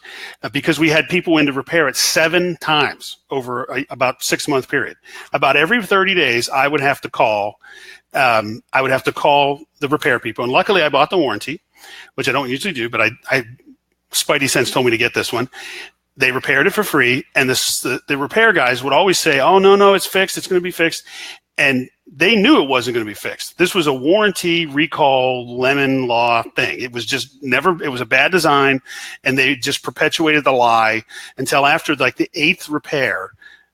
because we had people in to repair it 7 times over about 6 month period. About every 30 days, I would have to call the repair people. And luckily, I bought the warranty, which I don't usually do, but I Spidey Sense told me to get this one. They repaired it for free, and the repair guys would always say, "Oh, no, it's fixed. It's going to be fixed." And they knew it wasn't going to be fixed. This was a warranty recall lemon law thing. It was just never, it was a bad design, and they just perpetuated the lie until after like the 8th repair,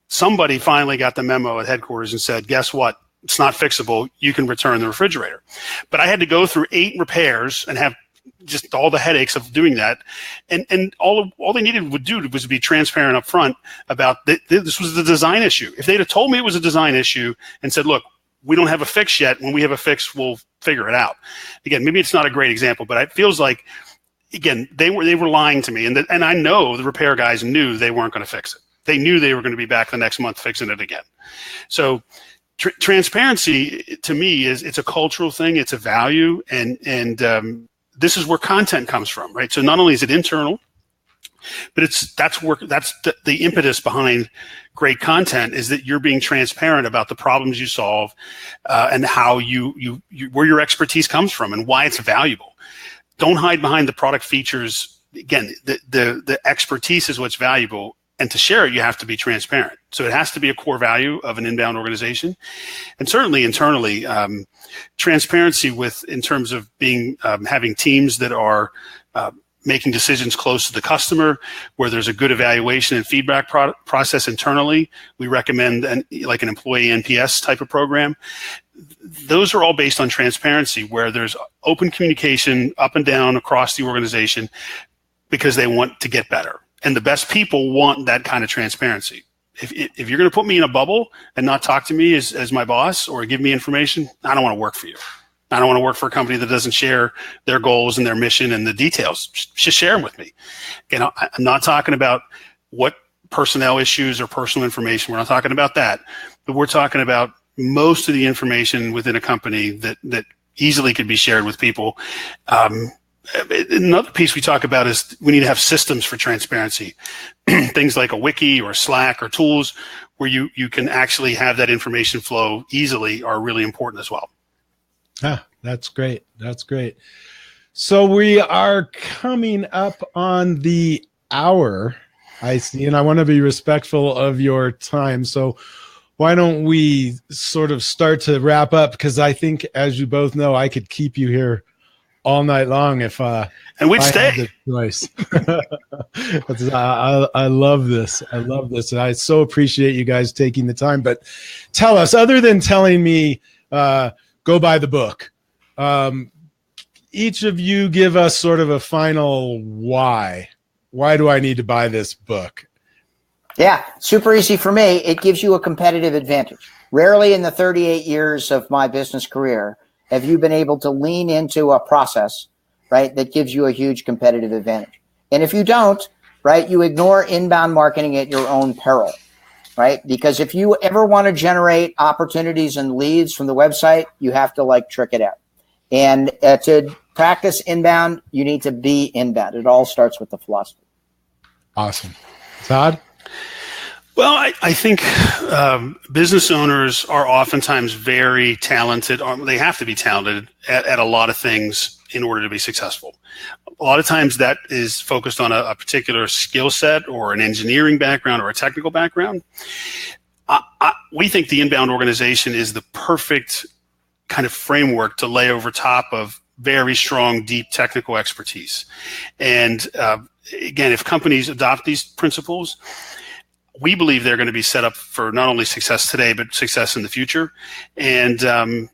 somebody finally got the memo at headquarters and said, guess what? It's not fixable. You can return the refrigerator. But I had to go through 8 repairs and have just all the headaches of doing that. And all they needed would do was be transparent up front about this was the design issue. If they'd have told me it was a design issue and said, look, we don't have a fix yet. When we have a fix, we'll figure it out. Again, maybe it's not a great example, but it feels like, again, they were lying to me. And I know the repair guys knew they weren't going to fix it. They knew they were going to be back the next month fixing it again. So transparency to me it's a cultural thing. It's a value. And this is where content comes from, right? So not only is it internal, but that's the impetus behind great content is that you're being transparent about the problems you solve and how you where your expertise comes from and why it's valuable. Don't hide behind the product features. Again, the expertise is what's valuable. And to share it, you have to be transparent. So it has to be a core value of an inbound organization. And certainly internally, transparency in terms of being having teams that are making decisions close to the customer, where there's a good evaluation and feedback process internally. We recommend like an employee NPS type of program. Those are all based on transparency, where there's open communication up and down across the organization because they want to get better. And the best people want that kind of transparency. If you're going to put me in a bubble and not talk to me as my boss or give me information, I don't want to work for you. I don't want to work for a company that doesn't share their goals and their mission and the details. Just share them with me. You know, I'm not talking about what personnel issues or personal information. We're not talking about that. But we're talking about most of the information within a company that easily could be shared with people. Another piece we talk about is we need to have systems for transparency. Things like a wiki or Slack or tools where you can actually have that information flow easily are really important as well. Ah, that's great. That's great. So we are coming up on the hour, I see, and I want to be respectful of your time. So why don't we sort of start to wrap up? Because I think, as you both know, I could keep you here all night long if and we'd stay. I love this. I love this, and I so appreciate you guys taking the time. But tell us, other than telling me, go buy the book. Each of you give us sort of a final why. Why do I need to buy this book? Yeah, super easy for me. It gives you a competitive advantage. Rarely in the 38 years of my business career have you been able to lean into a process, right, that gives you a huge competitive advantage. And if you don't, right, you ignore inbound marketing at your own peril, right? Because if you ever want to generate opportunities and leads from the website, you have to trick it out. And to practice inbound, you need to be inbound. It all starts with the philosophy. Awesome. Todd? Well, I think business owners are oftentimes very talented. They have to be talented at a lot of things in order to be successful. A lot of times that is focused on a particular skill set or an engineering background or a technical background. We think the inbound organization is the perfect kind of framework to lay over top of very strong, deep technical expertise. And again, if companies adopt these principles, we believe they're going to be set up for not only success today, but success in the future. And the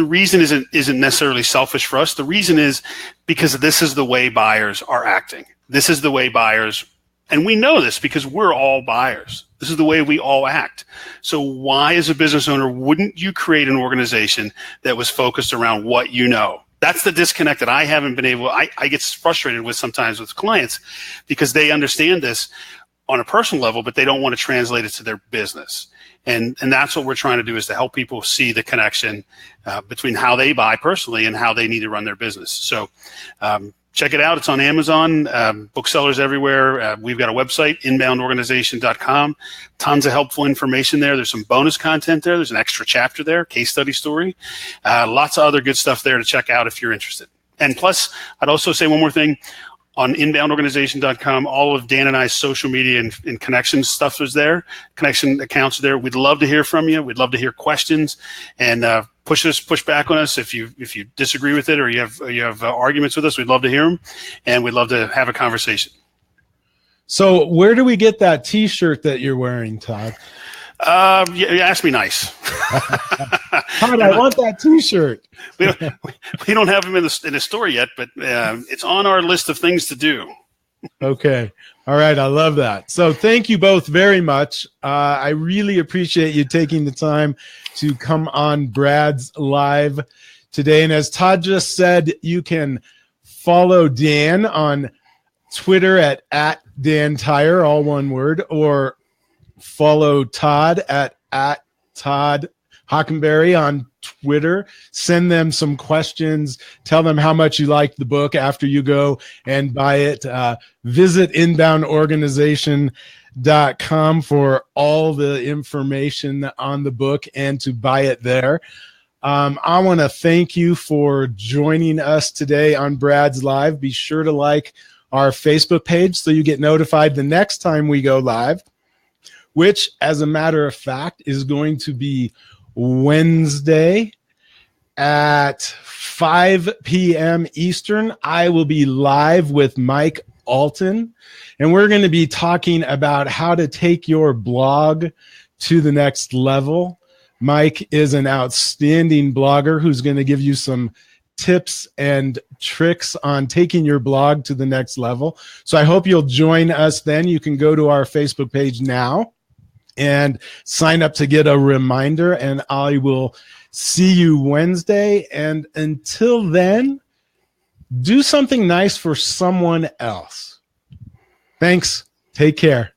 reason isn't necessarily selfish for us. The reason is because this is the way buyers are acting. This is the way buyers, and we know this because we're all buyers. This is the way we all act. So why, as a business owner, wouldn't you create an organization that was focused around what you know? That's the disconnect that I haven't been able. I get frustrated with sometimes with clients because they understand this on a personal level, but they don't want to translate it to their business. And that's what we're trying to do, is to help people see the connection between how they buy personally and how they need to run their business. So check it out. It's on Amazon, booksellers everywhere. We've got a website, inboundorganization.com. Tons of helpful information there. There's some bonus content there. There's an extra chapter there, case study story. Lots of other good stuff there to check out if you're interested. And plus, I'd also say one more thing. on inboundorganization.com. All of Dan and I's social media and connection stuff is there. Connection accounts are there. We'd love to hear from you. We'd love to hear questions, and push back on us if you disagree with it or you have arguments with us. We'd love to hear them, and we'd love to have a conversation. So where do we get that T-shirt that you're wearing, Todd? You ask me nice. Todd, I want that T-shirt. we don't have them in the store yet, but it's on our list of things to do. Okay. All right. I love that. So thank you both very much. I really appreciate you taking the time to come on Brad's Live today. And as Todd just said, you can follow Dan on Twitter at Dan Tyre, all one word, or follow Todd at Todd Hockenberry on Twitter. Send them some questions. Tell them how much you like the book after you go and buy it. Visit inboundorganization.com for all the information on the book and to buy it there. I want to thank you for joining us today on Brad's Live. Be sure to like our Facebook page so you get notified the next time we go live, which, as a matter of fact, is going to be Wednesday at 5 p.m. Eastern. I will be live with Mike Alton, and we're going to be talking about how to take your blog to the next level. Mike is an outstanding blogger who's going to give you some tips and tricks on taking your blog to the next level. So I hope you'll join us then. You can go to our Facebook page now and sign up to get a reminder, and I will see you Wednesday. And until then, do something nice for someone else. Thanks. Take care.